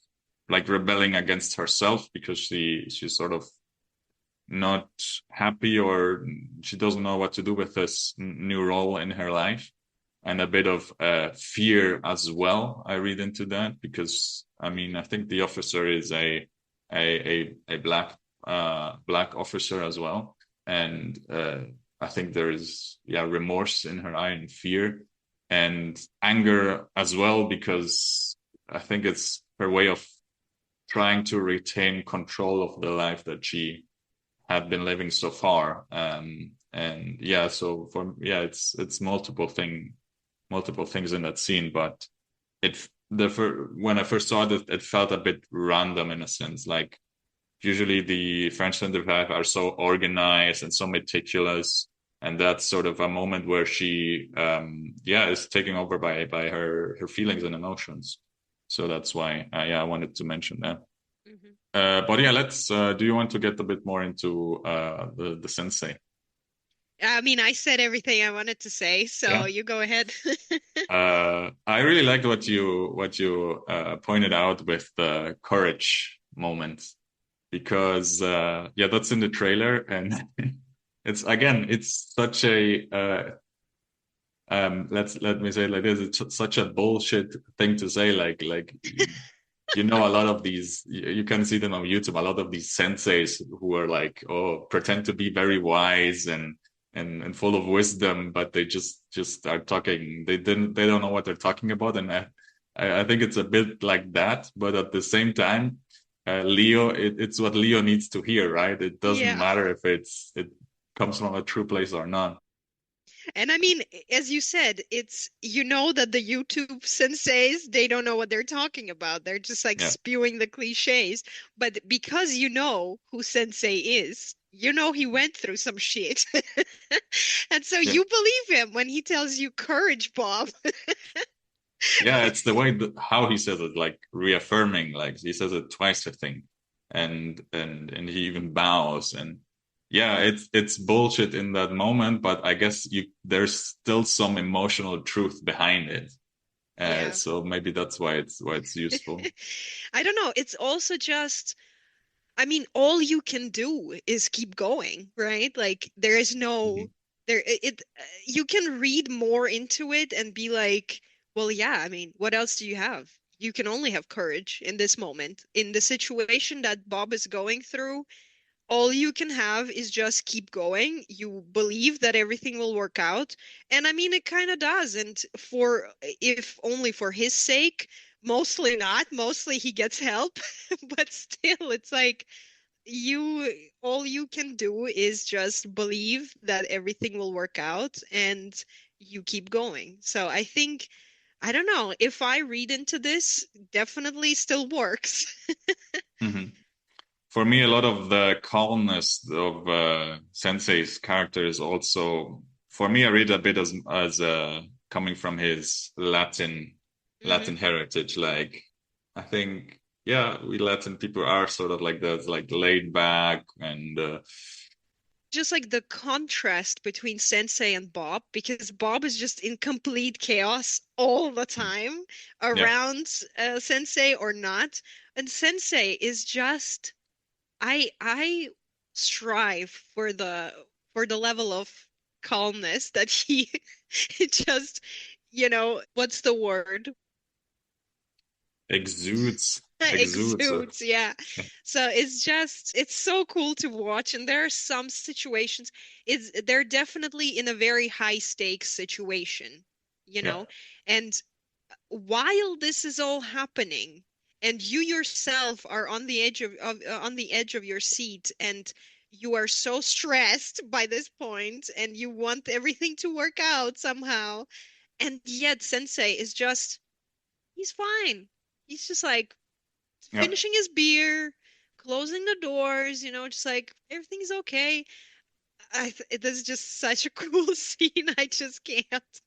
Speaker 1: like rebelling against herself because she's sort of not happy, or she doesn't know what to do with this new role in her life, and a bit of fear as well. I read into that because I mean I think the officer is a black officer as well, and I think there is remorse in her eye and fear and anger as well, because I think it's her way of trying to retain control of the life that she had been living so far. And yeah, so for it's multiple things in that scene, but when I first saw it, it felt a bit random in a sense. Like usually the French 75 are so organized and so meticulous, and that's sort of a moment where she is taken over by her feelings and emotions. So that's why I wanted to mention that.
Speaker 2: Mhm.
Speaker 1: But yeah, let's. Do you want to get a bit more into the sensei?
Speaker 2: I mean, I said everything I wanted to say, so
Speaker 1: Yeah.
Speaker 2: you go ahead.
Speaker 1: I really liked what you pointed out with the courage moment, because that's in the trailer, and it's such a let me say it like this, it's such a bullshit thing to say, a lot of these, you can see them on YouTube, a lot of these senseis who are like, oh, pretend to be very wise and full of wisdom, but they just are talking, they don't know what they're talking about. And I think it's a bit like that, but at the same time, Leo, it's what Leo needs to hear, right? It doesn't
Speaker 2: Yeah.
Speaker 1: matter if it comes from a true place or not.
Speaker 2: And I mean, as you said, that the YouTube senseis, they don't know what they're talking about. They're just like
Speaker 1: Yeah.
Speaker 2: spewing the cliches. But because you know who Sensei is, you know he went through some shit. And so
Speaker 1: Yeah.
Speaker 2: you believe him when he tells you courage, Bob.
Speaker 1: Yeah, it's the way how he says it, like reaffirming, like he says it twice, I think, and he even bows, and yeah, it's bullshit in that moment, but I guess you there's still some emotional truth behind it,
Speaker 2: Yeah.
Speaker 1: so maybe that's why it's useful.
Speaker 2: I don't know. It's also just, I mean, all you can do is keep going, right? Like there is no
Speaker 1: Mhm.
Speaker 2: there it you can read more into it and be like, well, yeah, I mean, what else do you have? You can only have courage in this moment. In the situation that Bob is going through, all you can have is just keep going. You believe that everything will work out. And I mean, it kind of does. And if only for his sake, mostly not. Mostly he gets help. But still, it's like all you can do is just believe that everything will work out and you keep going. So I think, I don't know, if I read into this, definitely still works.
Speaker 1: Mhm. For me, a lot of the calmness of Sensei's character is also, for me, I read a bit as coming from his
Speaker 2: Hmm.
Speaker 1: Latin heritage. Like, I think, yeah, we Latin people are sort of like that, like laid back and
Speaker 2: Just like the contrast between Sensei and Bob, because Bob is just in complete chaos all the time
Speaker 1: yeah,
Speaker 2: around Sensei or not. And Sensei is just, I strive for the level of calmness that he just, what's the word?
Speaker 1: exudes.
Speaker 2: Exudes, yeah. So it's so cool to watch. And there are some situations, they're definitely in a very high stakes situation, you
Speaker 1: Yeah.
Speaker 2: know? And while this is all happening, and you yourself are on the edge of your seat, and you are so stressed by this point and you want everything to work out somehow. And yet Sensei is just, he's fine. He's just like
Speaker 1: Yeah.
Speaker 2: finishing his beer, closing the doors, just like everything's okay. This is just such a cool scene. I just can't.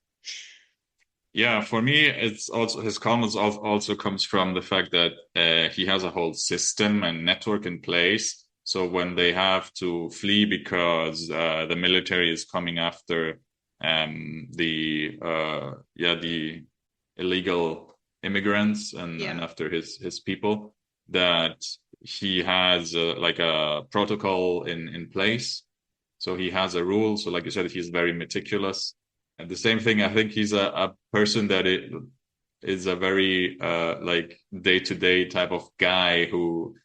Speaker 1: Yeah, for me, it's also his calmness also comes from the fact that he has a whole system and network in place. So when they have to flee because the military is coming after the illegal immigrants and
Speaker 2: Yeah.
Speaker 1: after his people, that he has like a protocol in place. So he has a rule. So like you said, he's very meticulous. And the same thing, I think he's a person that is a very like day-to-day type of guy who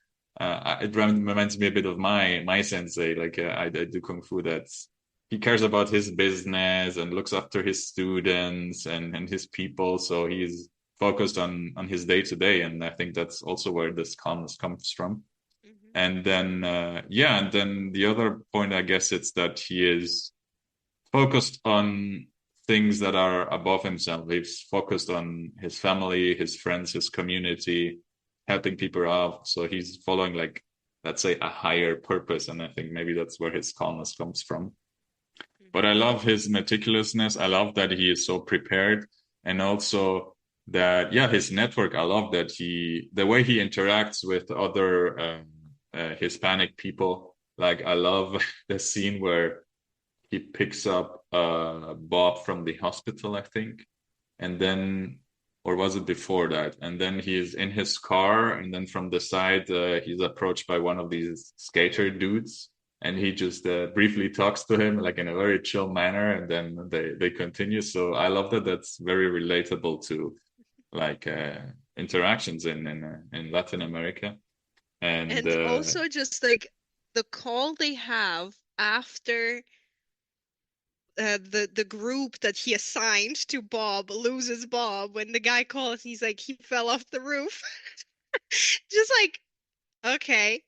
Speaker 1: it reminds me a bit of my sensei. Like I do kung fu. That's he cares about his business and looks after his students and his people. So he's focused on his day-to-day, and I think that's also where this calmness comes from.
Speaker 2: Hmm.
Speaker 1: And then yeah, and then the other point, I guess, it's that he is focused on things that are above himself. He's focused on his family, his friends, his community, helping people out. So he's following, like, let's say, a higher purpose. And I think maybe that's where his calmness comes from. But I
Speaker 2: Hmm.
Speaker 1: love his meticulousness. I love that he is so prepared. And also that, yeah, his network. I love that the way he interacts with other Hispanic people. Like, I love the scene where he picks up Bob from the hospital, I think, and then, or was it before that? And then he's in his car, and then from the side, he's approached by one of these skater dudes, and he just briefly talks to him like in a very chill manner, and then they continue. So I love that. That's very relatable to like interactions in Latin America, and
Speaker 2: And also just like the call they have after the group that he assigned to Bob loses Bob when the guy calls, he's like he fell off the roof. Just like, okay.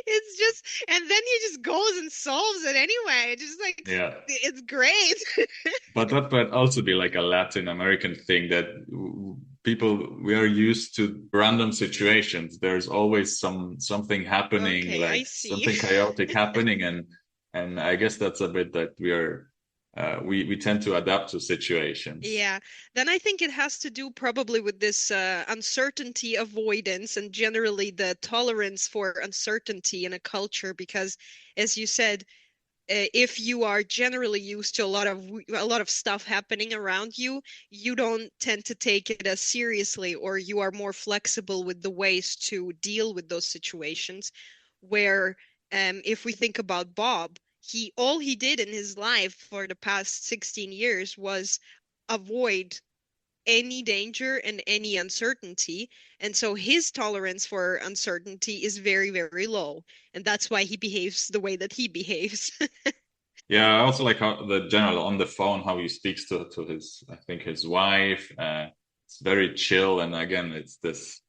Speaker 2: It's just, and then he just goes and solves it anyway. Just like,
Speaker 1: yeah.
Speaker 2: it's great.
Speaker 1: But that might also be like a Latin American thing that people we are used to random situations. There's always something happening,
Speaker 2: Okay, I
Speaker 1: like
Speaker 2: see.
Speaker 1: something chaotic happening, and I guess that's a bit that we tend to adapt to situations.
Speaker 2: Yeah, then I think it has to do probably with this uncertainty avoidance and generally the tolerance for uncertainty in a culture because, as you said, if you are generally used to a lot of stuff happening around you, you don't tend to take it as seriously, or you are more flexible with the ways to deal with those situations. Where, if we think about Bob, he all he did in his life for the past 16 years was avoid any danger and any uncertainty. And so his tolerance for uncertainty is very, very low. And that's why he behaves the way that he behaves.
Speaker 1: Yeah, I also like how the general on the phone how he speaks to his I think his wife. It's very chill, and again, it's this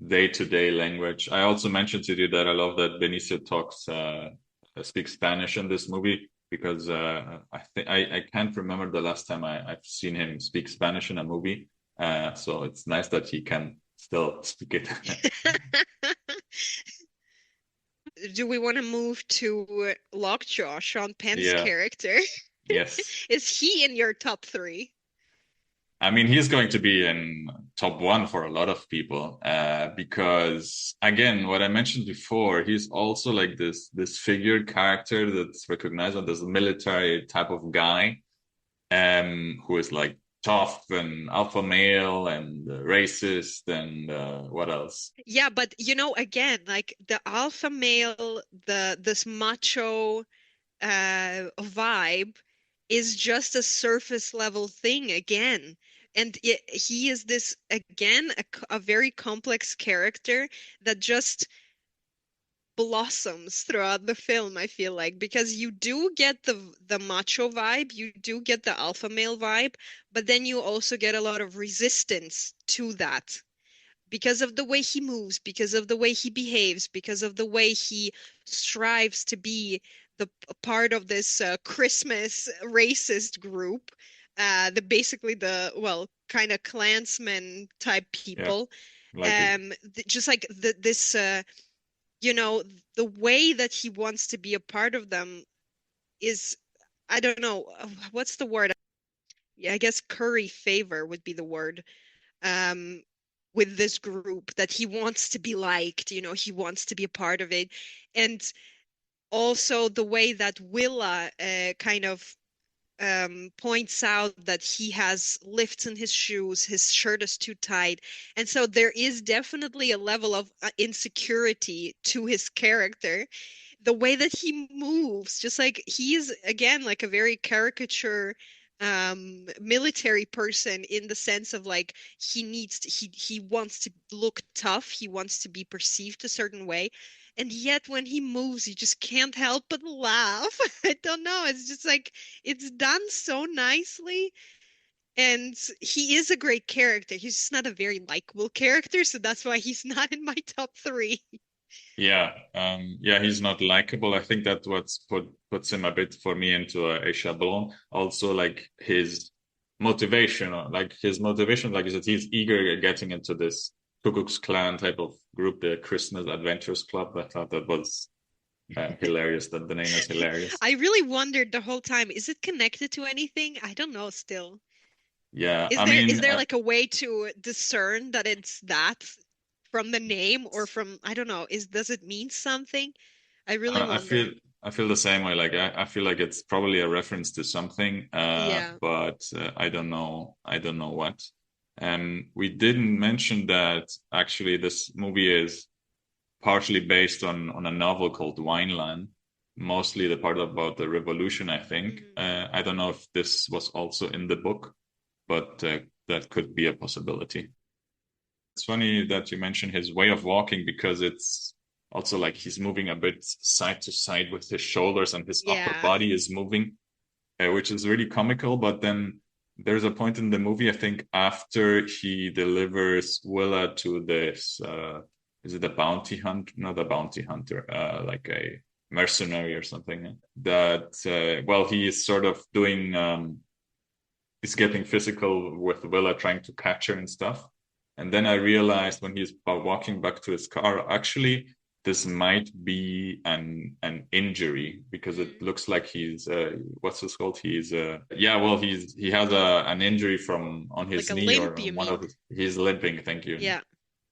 Speaker 1: day-to-day language. I also mentioned to you that I love that Benicio speaks Spanish in this movie because I can't remember the last time I've seen him speak Spanish in a movie. So it's nice that he can still speak it.
Speaker 2: Do we want to move to Lockjaw, Sean Penn's
Speaker 1: Yeah,
Speaker 2: character?
Speaker 1: yes.
Speaker 2: Is he in your top three?
Speaker 1: I mean, he's going to be in top one for a lot of people because, again, what I mentioned before, he's also like this figured character that's recognized as this military type of guy, who is like tough and alpha male and racist and what else?
Speaker 2: Yeah, but again, like the alpha male, the this macho vibe is just a surface level thing again. And he is this again a very complex character that just blossoms throughout the film, I feel like, because you do get the macho vibe, you do get the alpha male vibe, but then you also get a lot of resistance to that. because of the way he moves, because of the way he behaves, because of the way he strives to be the part of this Christmas racist group, the basically the well kind of Klansman type
Speaker 1: Yeah,
Speaker 2: people,
Speaker 1: like it.
Speaker 2: just like this you know the way that he wants to be a part of them is I don't know what's the word. Yeah, I guess curry favor would be the word um, with this group that he wants to be liked, he wants to be a part of it. And also the way that Willa kind of points out that he has lifts in his shoes, his shirt is too tight. And so there is definitely a level of insecurity to his character, the way that he moves, just like he's again like a very caricature military person in the sense of like he wants to look tough, he wants to be perceived a certain way. And yet when he moves, you just can't help but laugh. I don't know. It's just like it's done so nicely. And he is a great character. He's just not a very likable character, so that's why he's not in my top three.
Speaker 1: Yeah, yeah, he's not likable. I think that what's puts him a bit for me into a Chablon. Also, like his motivation, like is that he's eager at getting into this Ku Klux Klan type of group, the Christmas Adventures Club. I thought that was hilarious. That the name is hilarious.
Speaker 2: I really wondered the whole time, is it connected to anything? I don't know still.
Speaker 1: Yeah,
Speaker 2: Is
Speaker 1: I
Speaker 2: there is
Speaker 1: mean,
Speaker 2: there like a way to discern that it's that from the name or from I don't know, is does it mean something? I really
Speaker 1: I feel
Speaker 2: wonder.
Speaker 1: I feel the same way. Like I feel like it's probably a reference to something,
Speaker 2: Yeah.
Speaker 1: but I don't know. I don't know what. We didn't mention that actually this movie is partially based on a novel called Wineland, mostly the part about the revolution, I think.
Speaker 2: Mhm.
Speaker 1: I don't know if this was also in the book, but that could be a possibility. It's funny that you mentioned his way of walking because it's also like he's moving a bit side to side with his shoulders and his upper
Speaker 2: Yeah.
Speaker 1: body is moving, which is really comical. But then there's a point in the movie, I think, after he delivers Willa to this, is it a bounty hunt? Not a bounty hunter, like a mercenary or something. That, well, he is sort of doing, he's getting physical with Willa, trying to catch her and stuff. And then I realized when he's walking back to his car, actually, this might be an injury because it
Speaker 2: Mm.
Speaker 1: looks like he's what's this called? He's yeah, well, he has a an injury from on
Speaker 2: Like
Speaker 1: his
Speaker 2: a
Speaker 1: knee
Speaker 2: limp,
Speaker 1: or
Speaker 2: you
Speaker 1: on one of
Speaker 2: mean?
Speaker 1: his. He's limping. Thank you.
Speaker 2: Yeah.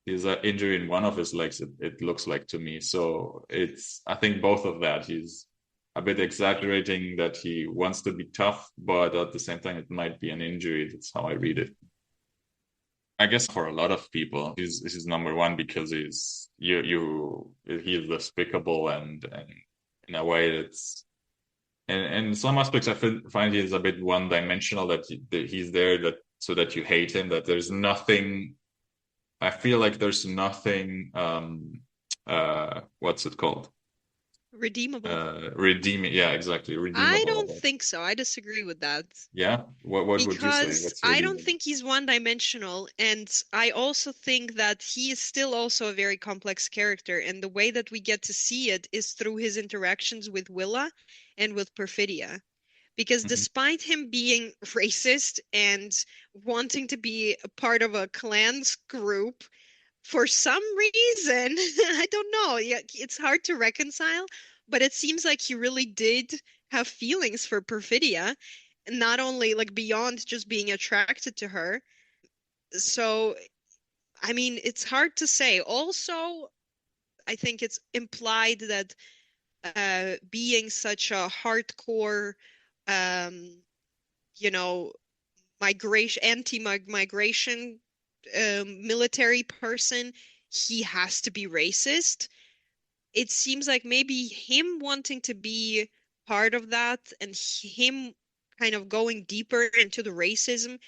Speaker 1: He's an injury in one of his legs. It looks like to me. So it's I think both of that. He's a bit exaggerating that he wants to be tough, but at the same time, it might be an injury. That's how I read it. I guess for a lot of people, he's number one because he's despicable and in a way that's in some aspects find he's a bit one dimensional that he's there that so that you hate him that there's nothing. I feel like there's nothing. What's it called?
Speaker 2: Redeemable.
Speaker 1: Redeeming. Yeah, exactly.
Speaker 2: I
Speaker 1: Redeemable
Speaker 2: don't
Speaker 1: about.
Speaker 2: think so. I disagree with that.
Speaker 1: Yeah. What would you say?
Speaker 2: Because
Speaker 1: What's
Speaker 2: I don't
Speaker 1: redeemable?
Speaker 2: think he's one-dimensional, and I also think that he is still also a very complex character, and the way that we get to see it is through his interactions with Willa and with Perfidia. Because
Speaker 1: Mm-hmm.
Speaker 2: despite him being racist and wanting to be a part of a clan's group, for some reason, I don't know, yeah, it's hard to reconcile, but it seems like he really did have feelings for Perfidia, not only like beyond just being attracted to her. So, I mean, it's hard to say. Also, I think it's implied that being such a hardcore, um, you know, anti-migration military person, he has to be racist. It seems like maybe him wanting to be part of that and him kind of going deeper into the racism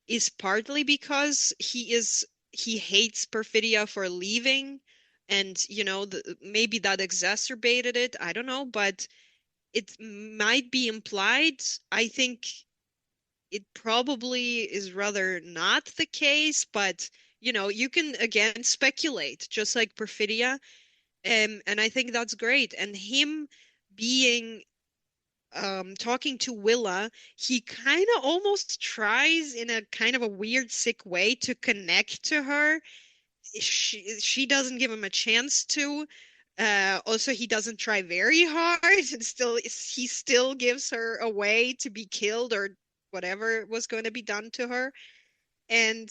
Speaker 2: is partly because he hates Perfidia for leaving, and maybe that exacerbated it. I don't know, but it might be implied. I think it probably is rather not the case, but you can again speculate, just like Perfidia. And I think that's great. And him being talking to Willa, he kind of almost tries in a kind of a weird, sick way to connect to her. She doesn't give him a chance to. Also, he doesn't try very hard, and he still gives her a way to be killed or whatever was going to be done to her. And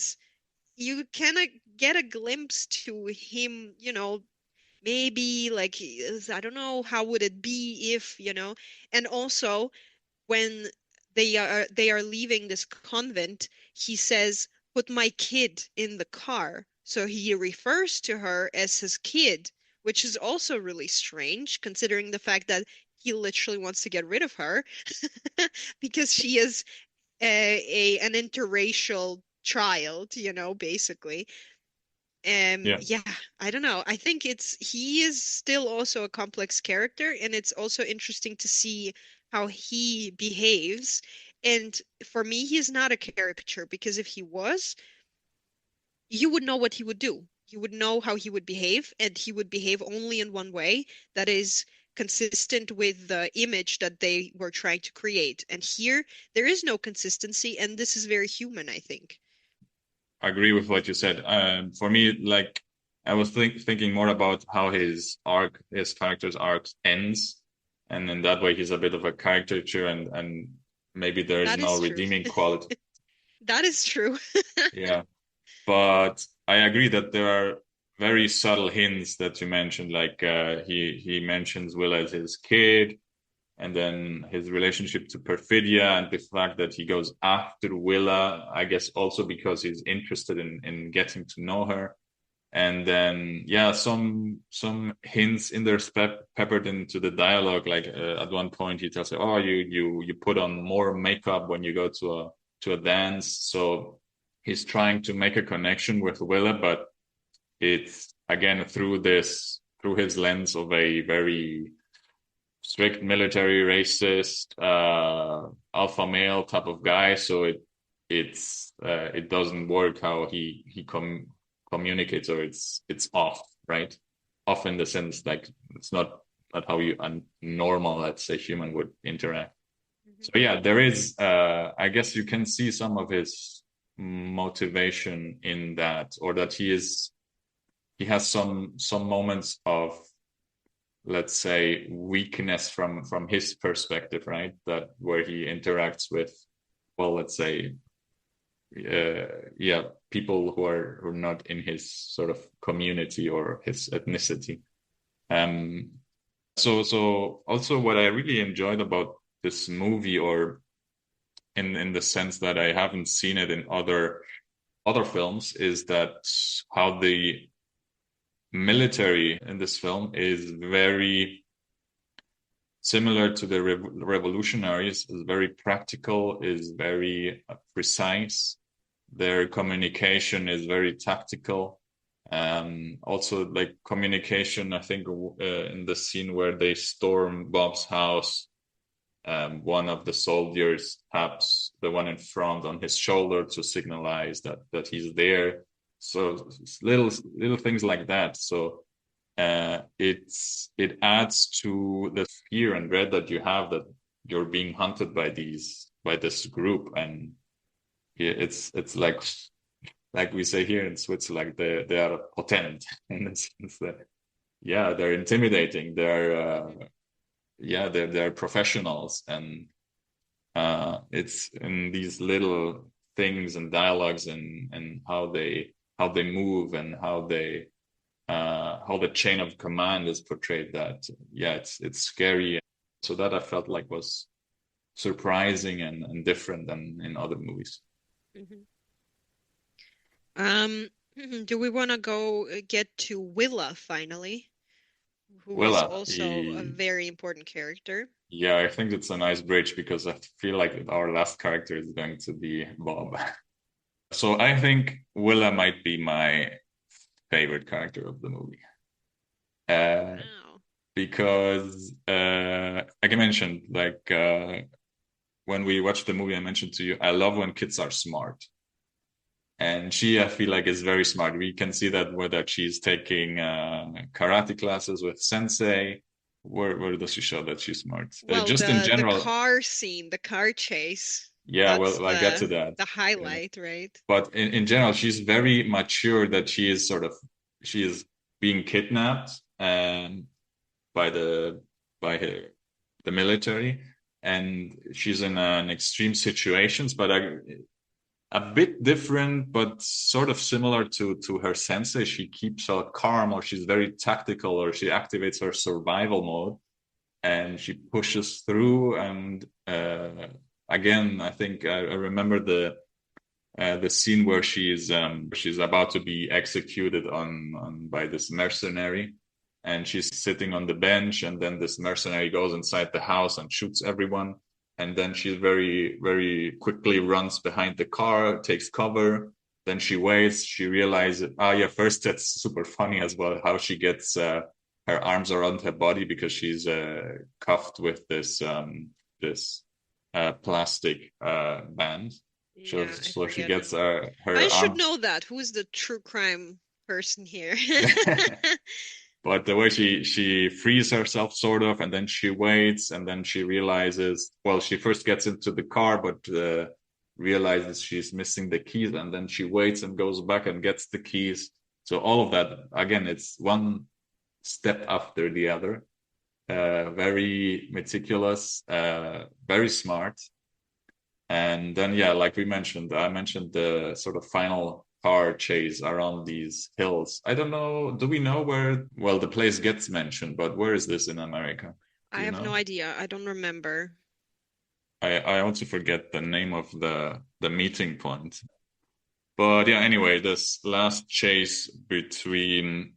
Speaker 2: you kind of get a glimpse to him, maybe like I don't know how would it be if, and also when they are leaving this convent, he says, "Put my kid in the car." So he refers to her as his kid, which is also really strange considering the fact that he literally wants to get rid of her because she is an interracial child, basically.
Speaker 1: Yeah,
Speaker 2: Yeah, I don't know. I think he is still also a complex character, and it's also interesting to see how he behaves. And for me, he's not a caricature because if he was, you would know what he would do. You would know how he would behave, and he would behave only in one way that is consistent with the image that they were trying to create. And here, there is no consistency, and this is very human, I think.
Speaker 1: I agree with what you said. For me, like I was thinking more about how his character's arc ends, and in that way, he's a bit of a caricature, and maybe there is
Speaker 2: That
Speaker 1: no
Speaker 2: is true.
Speaker 1: redeeming quality.
Speaker 2: That is true.
Speaker 1: Yeah, but I agree that there are very subtle hints that you mentioned, like he mentions Will as his kid, and then his relationship to Perfidia, and the fact that he goes after Willa, I guess also because he's interested in getting to know her. And then yeah, some hints in there peppered into the dialogue. Like at one point he tells her, "Oh, you put on more makeup when you go to a dance." So he's trying to make a connection with Willa, but it's again through his lens of a very strict military racist alpha male type of guy. So it doesn't work how he communicates, or it's off, right? Off in the sense like it's not how you a normal, let's say, human would interact. So
Speaker 2: Mhm.
Speaker 1: yeah, there is I guess you can see some of his motivation in that, or that he has some moments of, let's say, weakness from his perspective, right? That where he interacts with, well, let's say, yeah, people who are not in his sort of community or his ethnicity. Um, so also what I really enjoyed about this movie, or in the sense that I haven't seen it in other films, is that how the military in this film is very similar to the revolutionaries, is very practical, is very precise. Their communication is very tactical. Also, like communication, I think in the scene where they storm Bob's house, one of the soldiers taps the one in front on his shoulder to signalize that he's there. So little things like that. So it adds to the fear and dread that you have that you're being hunted by this group, and it's like we say here in Switzerland, they are potent in the sense that yeah, they're intimidating, they're professionals, and it's in these little things and dialogues, and how they move, and how the chain of command is portrayed, that yeah, it's scary. So that I felt like was surprising and different than in other movies.
Speaker 2: Mhm. Um, do we want to go get to Willa finally, who
Speaker 1: Well,
Speaker 2: is also a very important character?
Speaker 1: yeah, I think it's a nice bridge because I feel like our last character is going to be Bob. So I think Willa might be my favorite character of the movie. Uh,
Speaker 2: Wow.
Speaker 1: because like I mentioned, like when we watched the movie, I mentioned to you, I love when kids are smart. And she, I feel like, is very smart. We can see that whether she's taking karate classes with sensei. Where does she show that she's smart?
Speaker 2: Well,
Speaker 1: Just in
Speaker 2: the
Speaker 1: general,
Speaker 2: car scene, the car chase,
Speaker 1: yeah.
Speaker 2: that's
Speaker 1: Well, I'll get to that.
Speaker 2: the
Speaker 1: Yeah.
Speaker 2: highlight, right?
Speaker 1: But in general, she's very mature that she is being kidnapped by by her, the military, and she's in an extreme situations, but a bit different, but sort of similar to her sensei. She keeps her calm, or she's very tactical, or she activates her survival mode, and she pushes through. And again, I think I remember the scene where she's about to be executed on by this mercenary, and she's sitting on the bench, and then this mercenary goes inside the house and shoots everyone, and then she very quickly runs behind the car, takes cover. Then she waits. She realizes, yeah, first that's super funny as well how she gets her arms around her body because she's cuffed with this plastic band.
Speaker 2: Yeah, I
Speaker 1: So she
Speaker 2: forget
Speaker 1: gets
Speaker 2: now. I
Speaker 1: her
Speaker 2: should
Speaker 1: arms.
Speaker 2: know that. Who's the true crime person here?
Speaker 1: But the way she frees herself sort of, and then she waits, and then she realizes, well, she first gets into the car, but realizes she's missing the keys, and then she waits and goes back and gets the keys. So all of that, again, it's one step after the other. Very meticulous, very smart. And then, yeah, like we mentioned, I mentioned the sort of final car chase around these hills. I don't know, do we know where, well, the place gets mentioned, but where is this in America? Do
Speaker 2: I
Speaker 1: you
Speaker 2: have no
Speaker 1: know?
Speaker 2: idea. I don't remember.
Speaker 1: I also forget the name of the meeting point. But yeah, anyway, this last chase between,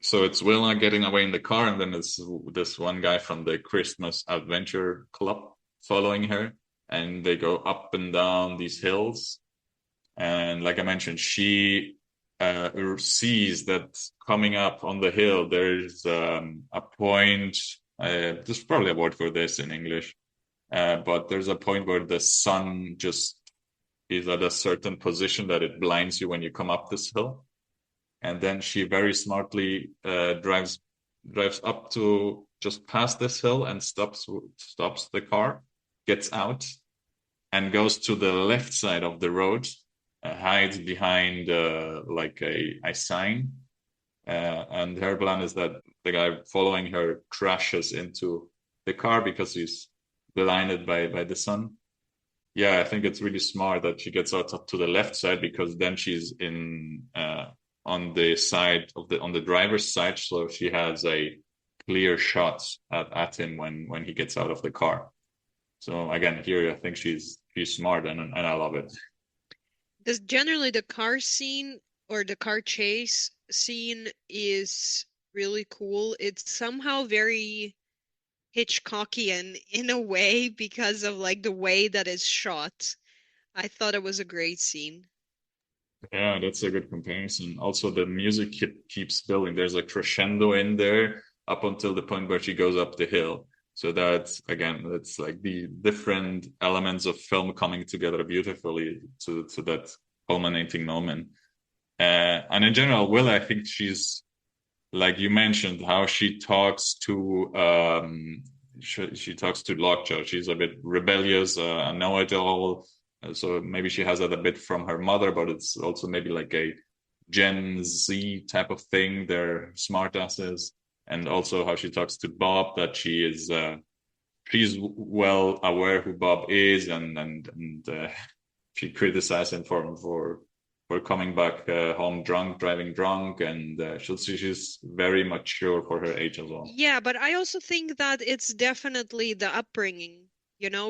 Speaker 1: so it's Wilna getting away in the car, and then it's this one guy from the Christmas Adventure Club following her, and they go up and down these hills. And like I mentioned, she sees that coming up on the hill, there's a point. There's probably a word for this in English, but there's a point where the sun just is at a certain position that it blinds you when you come up this hill. And then she very smartly drives up to just past this hill and stops the car, gets out, and goes to the left side of the road, hides behind like a sign. And her plan is that the guy following her crashes into the car because he's blinded by the sun. Yeah, I think it's really smart that she gets out to the left side because then she's in on the side of the on the driver's side, so she has a clear shot at him when he gets out of the car. So again, here I think she's smart and I love it.
Speaker 2: This generally the car scene or the car chase scene is really cool. It's somehow very Hitchcockian in a way because of like the way that it's shot. I thought it was a great scene.
Speaker 1: Yeah, that's a good comparison. Also, the music keeps building. There's a crescendo in there up until the point where she goes up the hill. So that's again, that's like the different elements of film coming together beautifully to that culminating moment. And in general, Will, I think she's like you mentioned, how she talks to she talks to Lockjaw. She's a bit rebellious, a know-it-all. So maybe she has that a bit from her mother, but it's also maybe like a Gen Z type of thing. They're smartasses, and also how she talks to Bob, that she's well aware who Bob is, and she criticized him for coming back home drunk, driving drunk, and she's very mature for her age as well.
Speaker 2: Yeah, but I also think that it's definitely the upbringing,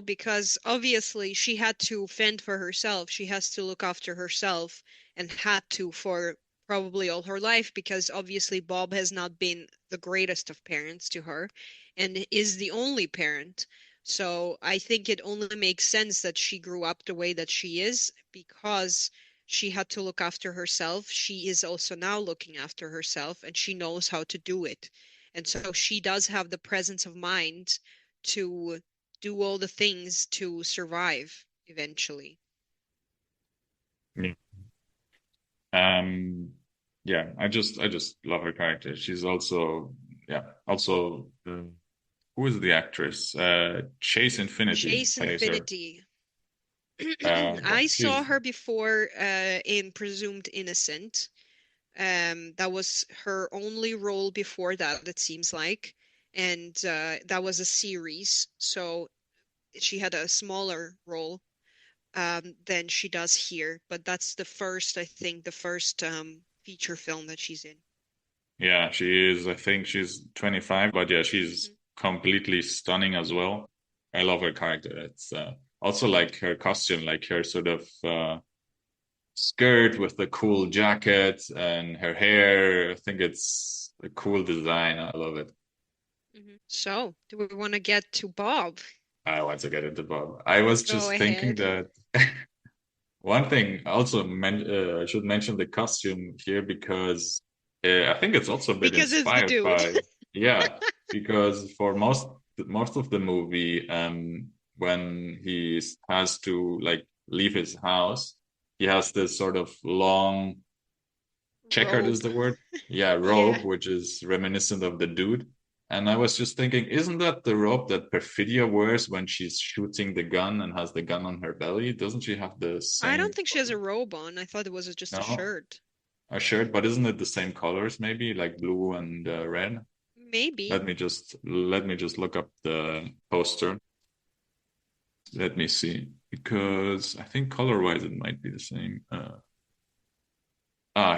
Speaker 2: because obviously she had to fend for herself. She has to look after herself and had to for probably all her life because obviously Bob has not been the greatest of parents to her and is the only parent. So I think it only makes sense that she grew up the way that she is because she had to look after herself. She is also now looking after herself and she knows how to do it. And so she does have the presence of mind to do all the things to survive eventually.
Speaker 1: Yeah. Um, yeah, I just love her character. She's also yeah, also who is the actress? Chase Infinity
Speaker 2: Chase
Speaker 1: plays her.
Speaker 2: Infinity.
Speaker 1: Yeah,
Speaker 2: I saw
Speaker 1: she's
Speaker 2: her before in Presumed Innocent. That was her only role before that, it seems like. And that was a series, so she had a smaller role than she does here. But that's the first, I think, the first feature film that she's in.
Speaker 1: yeah, she is. I think she's 25, but yeah, she's
Speaker 2: Hmm.
Speaker 1: completely stunning as well. I love her character. It's also like her costume, like her sort of skirt with the cool jacket and her hair. I think it's a cool design. I love it.
Speaker 2: Hmm. So, do we want to get to Bob?
Speaker 1: I want to get into Bob. I was
Speaker 2: Go
Speaker 1: just thinking
Speaker 2: ahead.
Speaker 1: that one thing also I should mention the costume here because I think it's also a bit
Speaker 2: Because it's the
Speaker 1: inspired
Speaker 2: dude.
Speaker 1: by yeah because for most of the movie when he has to like leave his house he has this sort of long checkered is
Speaker 2: Robe.
Speaker 1: the word yeah
Speaker 2: Yeah.
Speaker 1: robe which is reminiscent of the dude and I was just thinking isn't that the robe that Perfidia wears when she's shooting the gun and has the gun on her belly doesn't she have the
Speaker 2: I don't
Speaker 1: same
Speaker 2: think she has a robe on. I thought it was just a
Speaker 1: no
Speaker 2: shirt.
Speaker 1: a shirt but isn't it the same colors maybe like blue and red
Speaker 2: Maybe.
Speaker 1: let me just look up the poster let me see because I think color wise it might be the same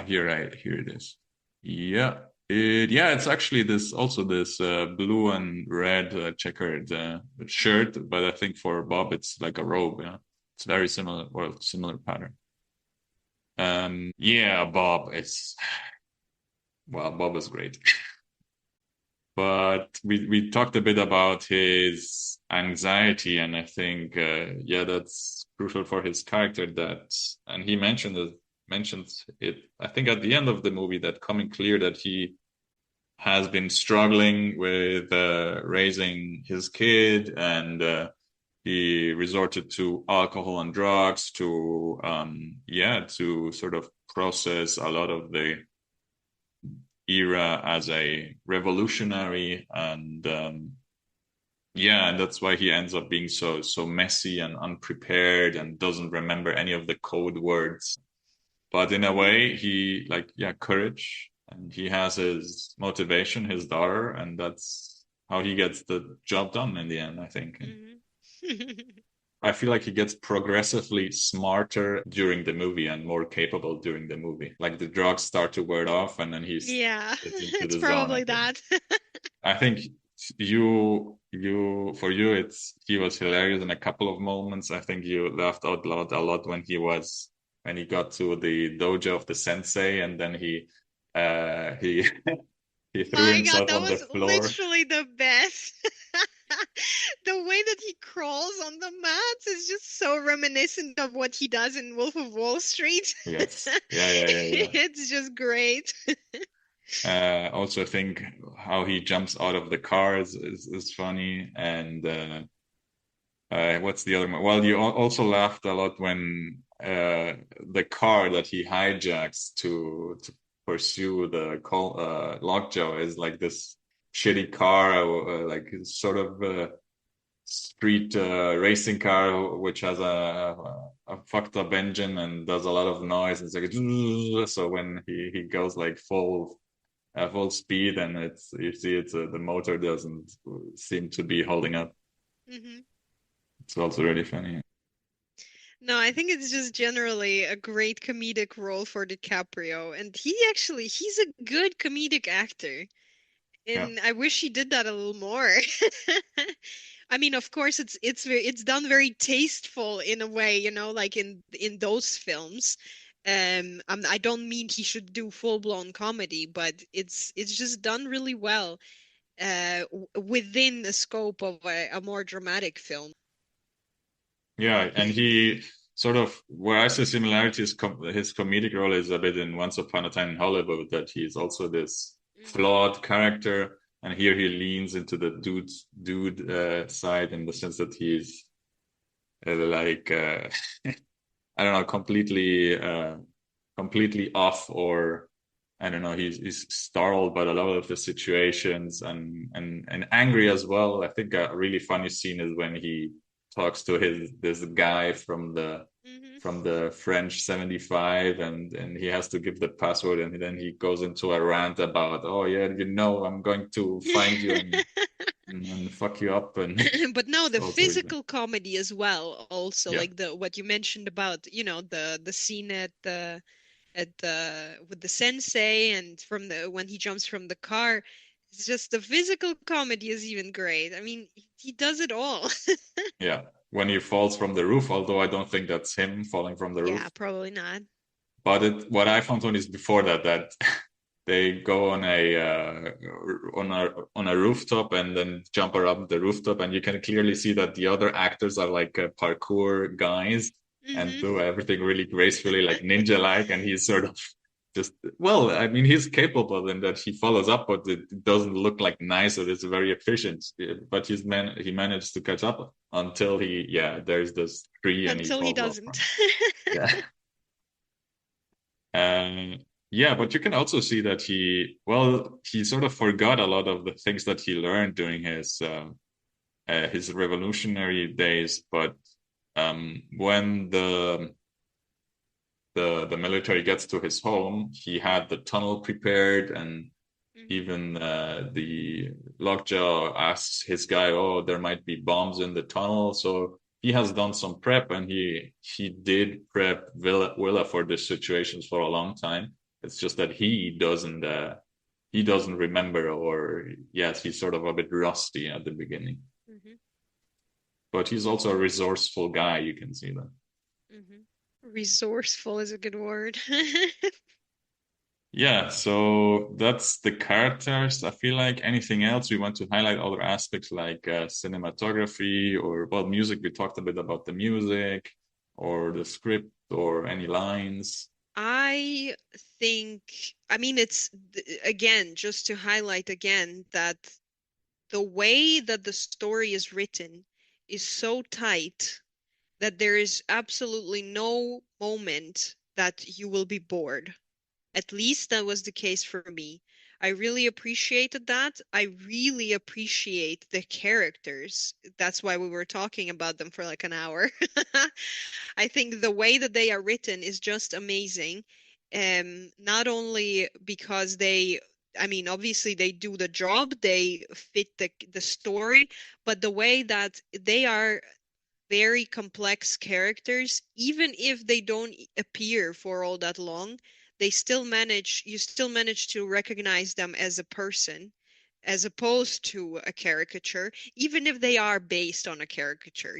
Speaker 1: here it is. Yeah, yeah, it's actually this also this blue and red checkered shirt, but I think for Bob it's like a robe. Yeah, it's very similar, well, similar pattern. Yeah, Bob is well, Bob is great, but we talked a bit about his anxiety, and I think yeah, that's crucial for his character. That and he mentioned it. I think at the end of the movie that coming clear that he has been struggling with raising his kid and he resorted to alcohol and drugs to yeah to sort of process a lot of the era as a revolutionary and yeah and that's why he ends up being so messy and unprepared and doesn't remember any of the code words but in a way he like yeah courage and he has his motivation his daughter and that's how he gets the job done in the end I think and
Speaker 2: Hmm.
Speaker 1: I feel like he gets progressively smarter during the movie and more capable during the movie like the drugs start to wear off and then he's
Speaker 2: Yeah,
Speaker 1: gets into
Speaker 2: it's
Speaker 1: the zone
Speaker 2: probably
Speaker 1: again
Speaker 2: that.
Speaker 1: I think you for you it's he was hilarious in a couple of moments. I think you laughed out loud a lot when he got to the dojo of the sensei and then he he threw
Speaker 2: My God,
Speaker 1: himself
Speaker 2: that
Speaker 1: on the
Speaker 2: was
Speaker 1: floor.
Speaker 2: literally the best. The way that he crawls on the mats is just so reminiscent of what he does in Wolf of Wall Street.
Speaker 1: Yes. Yeah.
Speaker 2: It's just great.
Speaker 1: Also I think how he jumps out of the car is funny and what's the other one? Well, you also laughed a lot when the car that he hijacks to pursue the lockjaw is like this shitty car, like sort of street racing car, which has a fucked up engine and does a lot of noise. It's like so when he goes like full speed and it's you see it's the motor doesn't seem to be holding up.
Speaker 2: Hmm.
Speaker 1: It's also really funny.
Speaker 2: No, I think it's just generally a great comedic role for DiCaprio, and he's a good comedic actor.
Speaker 1: Yeah.
Speaker 2: And I wish he did that a little more. I mean, of course, it's done very tasteful in a way, like in those films. I don't mean he should do full-blown comedy, but it's just done really well within the scope of a more dramatic film.
Speaker 1: Yeah, and he sort of where I see similarities, his comedic role is a bit in Once Upon a Time in Hollywood that he's also this
Speaker 2: Hmm.
Speaker 1: flawed character, and here he leans into the dude side in the sense that he's like I don't know, completely. completely off, or I don't know, he's startled by a lot of the situations, and angry as well. I think a really funny scene is when he talks to his this guy
Speaker 2: Hmm.
Speaker 1: from the French 75, and he has to give the password, and then he goes into a rant about, oh yeah, I'm going to find you and fuck you up, and
Speaker 2: But no,
Speaker 1: it's
Speaker 2: the
Speaker 1: also really
Speaker 2: physical comedy as well, also
Speaker 1: yeah,
Speaker 2: like the what you mentioned about, the scene at the with the sensei and from the when he jumps from the car. It's just the physical comedy is even great. I mean, he does it all.
Speaker 1: yeah. When he falls from the roof, although I don't think that's him falling from the
Speaker 2: Yeah,
Speaker 1: roof.
Speaker 2: probably not.
Speaker 1: But what I found on is before that they go on a rooftop and then jump around the rooftop, and you can clearly see that the other actors are like parkour guys and
Speaker 2: Hmm.
Speaker 1: do everything really gracefully, like ninja like, and he's sort of just, well, I mean, he's capable in that he follows up, but it doesn't look like nice or it's very efficient. But he managed to catch up until there's this tree and he
Speaker 2: Until he
Speaker 1: falls off
Speaker 2: doesn't.
Speaker 1: from. Yeah. Yeah, but you can also see that he sort of forgot a lot of the things that he learned during his revolutionary days. But when the military gets to his home, he had the tunnel prepared, and
Speaker 2: Hmm.
Speaker 1: even the Lockjaw asks his guy, "Oh, there might be bombs in the tunnel." So he has done some prep, and he did prep Willa for this situations for a long time. It's just that he doesn't remember, or yes, he's sort of a bit rusty at the beginning.
Speaker 2: Hmm.
Speaker 1: But he's also a resourceful guy. You can see that.
Speaker 2: Hmm. Resourceful is a good word.
Speaker 1: Yeah, so that's the characters. I feel like anything else we want to highlight other aspects like cinematography or well, music. We talked a bit about the music or the script or any lines.
Speaker 2: I I mean, again, just to highlight again that the way that the story is written is so tight that there is absolutely no moment that you will be bored. At least that was the case for me. I really appreciated that. I really appreciate the characters. That's why we were talking about them for like an hour. I think the way that they are written is just amazing. Not only because I mean, obviously they do the job, they fit the story, but the way that they are very complex characters, even if they don't appear for all that long, you still manage to recognize them as a person, as opposed to a caricature, even if they are based on a caricature.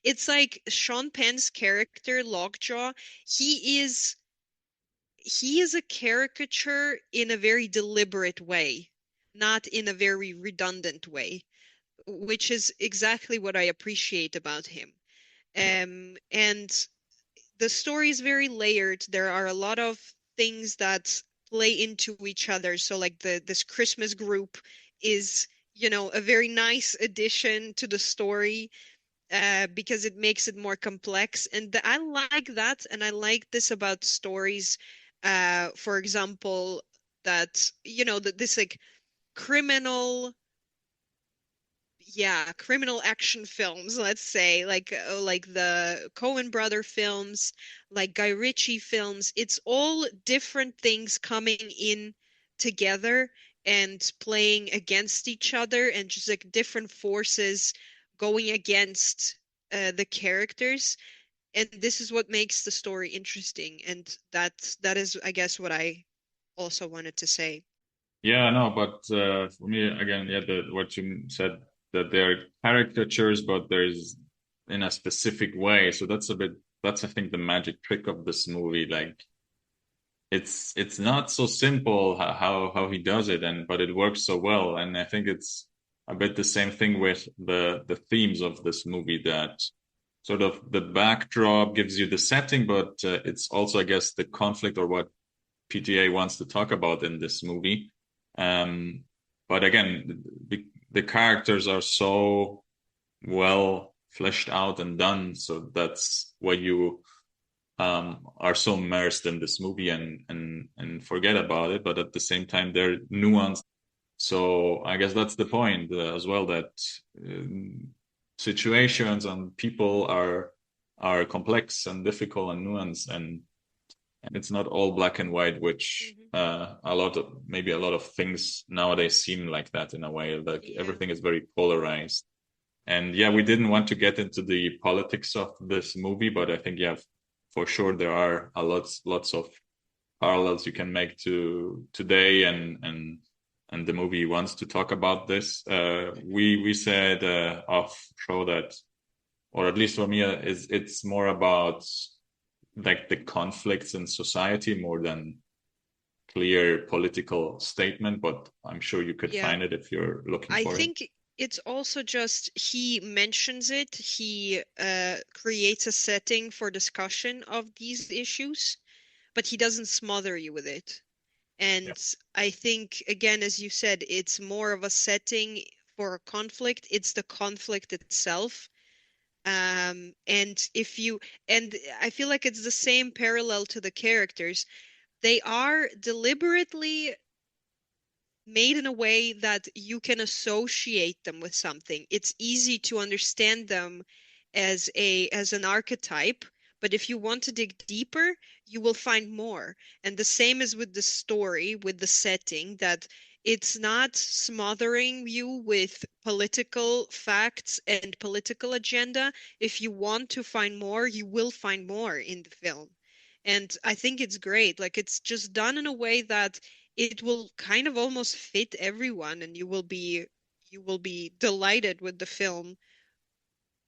Speaker 2: It's like Sean Penn's character, Lockjaw, he is he is a caricature in a very deliberate way, not in a very redundant way, which is exactly what I appreciate about him. And the story is very layered. There are a lot of things that play into each other. So like this Christmas group is, a very nice addition to the story, because it makes it more complex. And I like that, and I like this about stories. For example, that that this like criminal criminal action films, let's say, like the Coen brother films, like Guy Ritchie films. It's all different things coming in together and playing against each other, and just like different forces going against the characters. And this is what makes the story interesting. And that is, I guess, what I also wanted to say.
Speaker 1: Yeah, no, but for me again, yeah, what you said that they're caricatures, but there's in a specific way. So that's I think the magic trick of this movie. Like it's not so simple how he does it, and but it works so well. And I think it's a bit the same thing with the themes of this movie, that sort of the backdrop gives you the setting, but it's also, I guess, the conflict or what PTA wants to talk about in this movie. Um, but again, the characters are so well fleshed out and done, so that's why are so immersed in this movie and forget about it, but at the same time they're nuanced. So I guess that's the point as well, that situations and people are complex and difficult and nuanced, and it's not all black and white, which
Speaker 2: Hmm.
Speaker 1: maybe a lot of things nowadays seem like that in a way. Like
Speaker 2: Yeah.
Speaker 1: everything is very polarized. And yeah, we didn't want to get into the politics of this movie, but I think yeah, for sure there are lots of parallels you can make to today, and the movie wants to talk about this.
Speaker 2: Hmm.
Speaker 1: We said off show that, or at least for me, is it's more about like the conflicts in society more than clear political statement, but I'm sure you could
Speaker 2: Yeah.
Speaker 1: find it if you're looking
Speaker 2: I
Speaker 1: for it.
Speaker 2: think it's also just he mentions it, he creates a setting for discussion of these issues, but he doesn't smother you with it.
Speaker 1: Yeah,
Speaker 2: And I think, again, as you said, it's more of a setting for a conflict. It's the conflict itself. And if you, and I feel like it's the same parallel to the characters. They are deliberately made in a way that you can associate them with something. It's easy to understand them as an archetype, but if you want to dig deeper, you will find more. And the same is with the story, with the setting, that it's not smothering you with political facts and political agenda. If you want to find more, you will find more in the film. And I think it's great. Like it's just done in a way that it will kind of almost fit everyone, and you will be delighted with the film,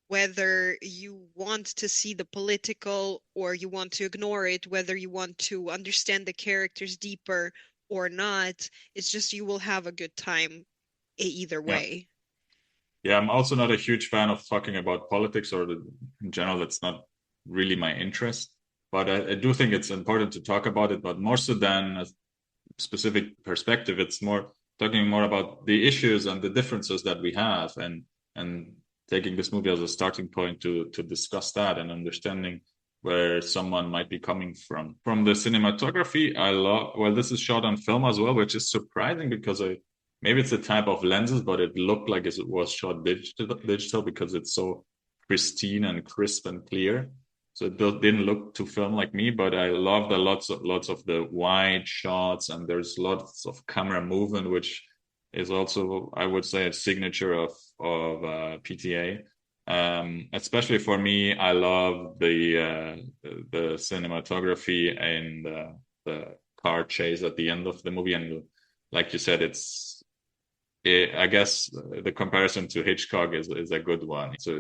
Speaker 2: whether you want to see the political or you want to ignore it, whether you want to understand the characters deeper or not. It's just you will have a good time either
Speaker 1: yeah.
Speaker 2: way.
Speaker 1: Yeah, I'm also not a huge fan of talking about politics in general. That's not really my interest. But I do think it's important to talk about it, but more so than a specific perspective, it's more talking more about the issues and the differences that we have, and taking this movie as a starting point to discuss that and understanding where someone might be coming from. From the cinematography, I love, well, this is shot on film as well, which is surprising because maybe it's a type of lenses, but it looked like it was shot digital because it's so pristine and crisp and clear. So it didn't look to film like me, but I loved a lots of the wide shots, and there's lots of camera movement, which is also, I would say, a signature of PTA. Especially for me, I love the cinematography and the car chase at the end of the movie, and like you said, I guess the comparison to Hitchcock is a good one. So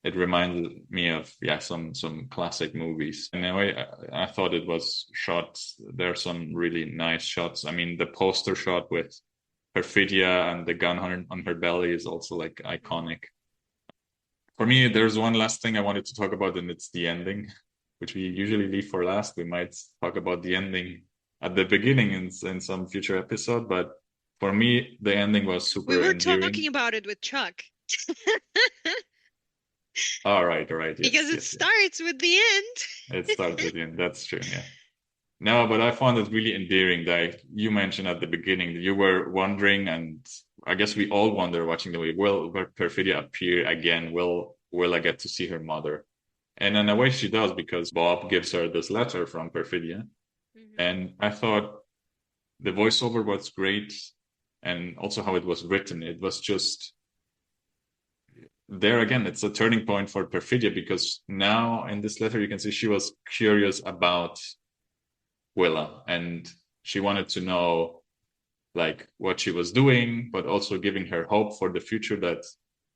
Speaker 1: it reminded me of yeah some classic movies. In a way, I thought it was shot. There are some really nice shots. I mean, the poster shot with Perfidia and the gun on her belly is also like
Speaker 2: Mhm.
Speaker 1: iconic. For me, there's one last thing I wanted to talk about, and it's the ending, which we usually leave for last. We might talk about the ending at the beginning in some future episode, but for me, the ending was
Speaker 2: We
Speaker 1: super
Speaker 2: were talking
Speaker 1: endearing.
Speaker 2: about it with Chuck
Speaker 1: All right,
Speaker 2: because it
Speaker 1: yes.
Speaker 2: starts with the
Speaker 1: It
Speaker 2: end.
Speaker 1: starts with the end. That's true. Yeah. No, but I found it really endearing that you mentioned at the beginning that you were wondering, and I guess we all wonder watching the movie, will Perfidia appear again? Will I get to see her mother? And in a way she does, because Bob gives her this letter from Perfidia.
Speaker 2: Mhm.
Speaker 1: And I thought the voiceover was great, and also how it was written. It was just there again, it's a turning point for Perfidia, because now in this letter you can see she was curious about Willa, and she wanted to know like what she was doing, but also giving her hope for the future. That,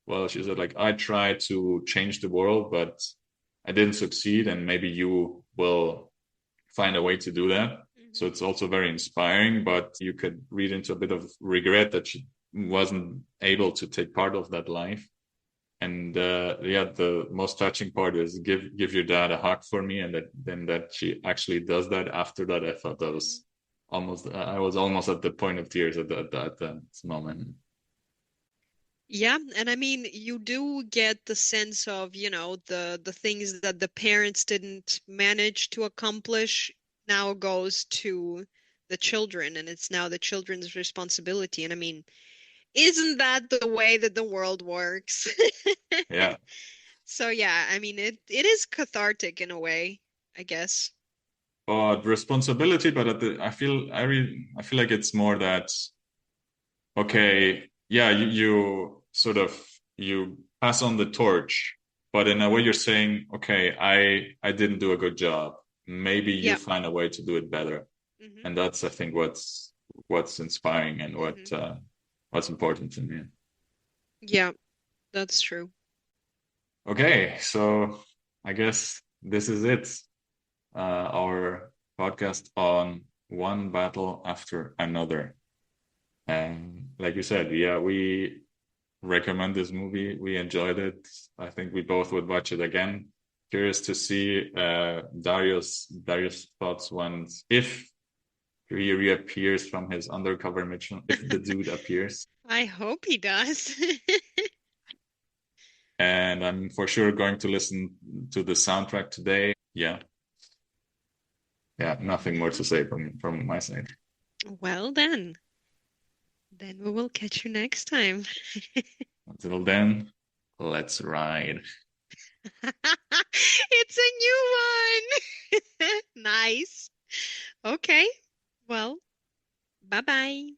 Speaker 1: well, she said like, I tried to change the world, but I didn't succeed, and maybe you will find a way to do that. So
Speaker 2: Mhm.
Speaker 1: it's also very inspiring, but you could read into a bit of regret that she wasn't able to take part of that life. And yeah, the most touching part is give your dad a hug for me, and then that she actually does that. After that, I thought that
Speaker 2: Mhm.
Speaker 1: was almost I was almost at the point of tears at that moment.
Speaker 2: Yeah, and I mean, you do get the sense of, the things that the parents didn't manage to accomplish now goes to the children, and it's now the children's responsibility. And I mean, isn't that the way that the world works?
Speaker 1: Yeah.
Speaker 2: So yeah, I mean, it is cathartic in a way, I guess.
Speaker 1: But responsibility, but I feel like it's more that okay, yeah, you sort of you pass on the torch, but in a way you're saying, okay, I didn't do a good job. Maybe you
Speaker 2: Yeah.
Speaker 1: find a way to do it better.
Speaker 2: Hmm.
Speaker 1: And that's I think what's inspiring and
Speaker 2: Hmm.
Speaker 1: what's important to me.
Speaker 2: Yeah, that's true.
Speaker 1: Okay, so I guess this is it. Our podcast on one battle after another. And like you said, yeah, we recommend this movie. We enjoyed it. I think we both would watch it again. Curious to see Darius' thoughts once if he reappears from his undercover mission, if the dude appears.
Speaker 2: I hope he does.
Speaker 1: And I'm for sure going to listen to the soundtrack today. Yeah, yeah, nothing more to say from my side.
Speaker 2: Well then we will catch you next time.
Speaker 1: Until then, let's ride.
Speaker 2: It's a new one. Nice. Okay. Well, bye-bye.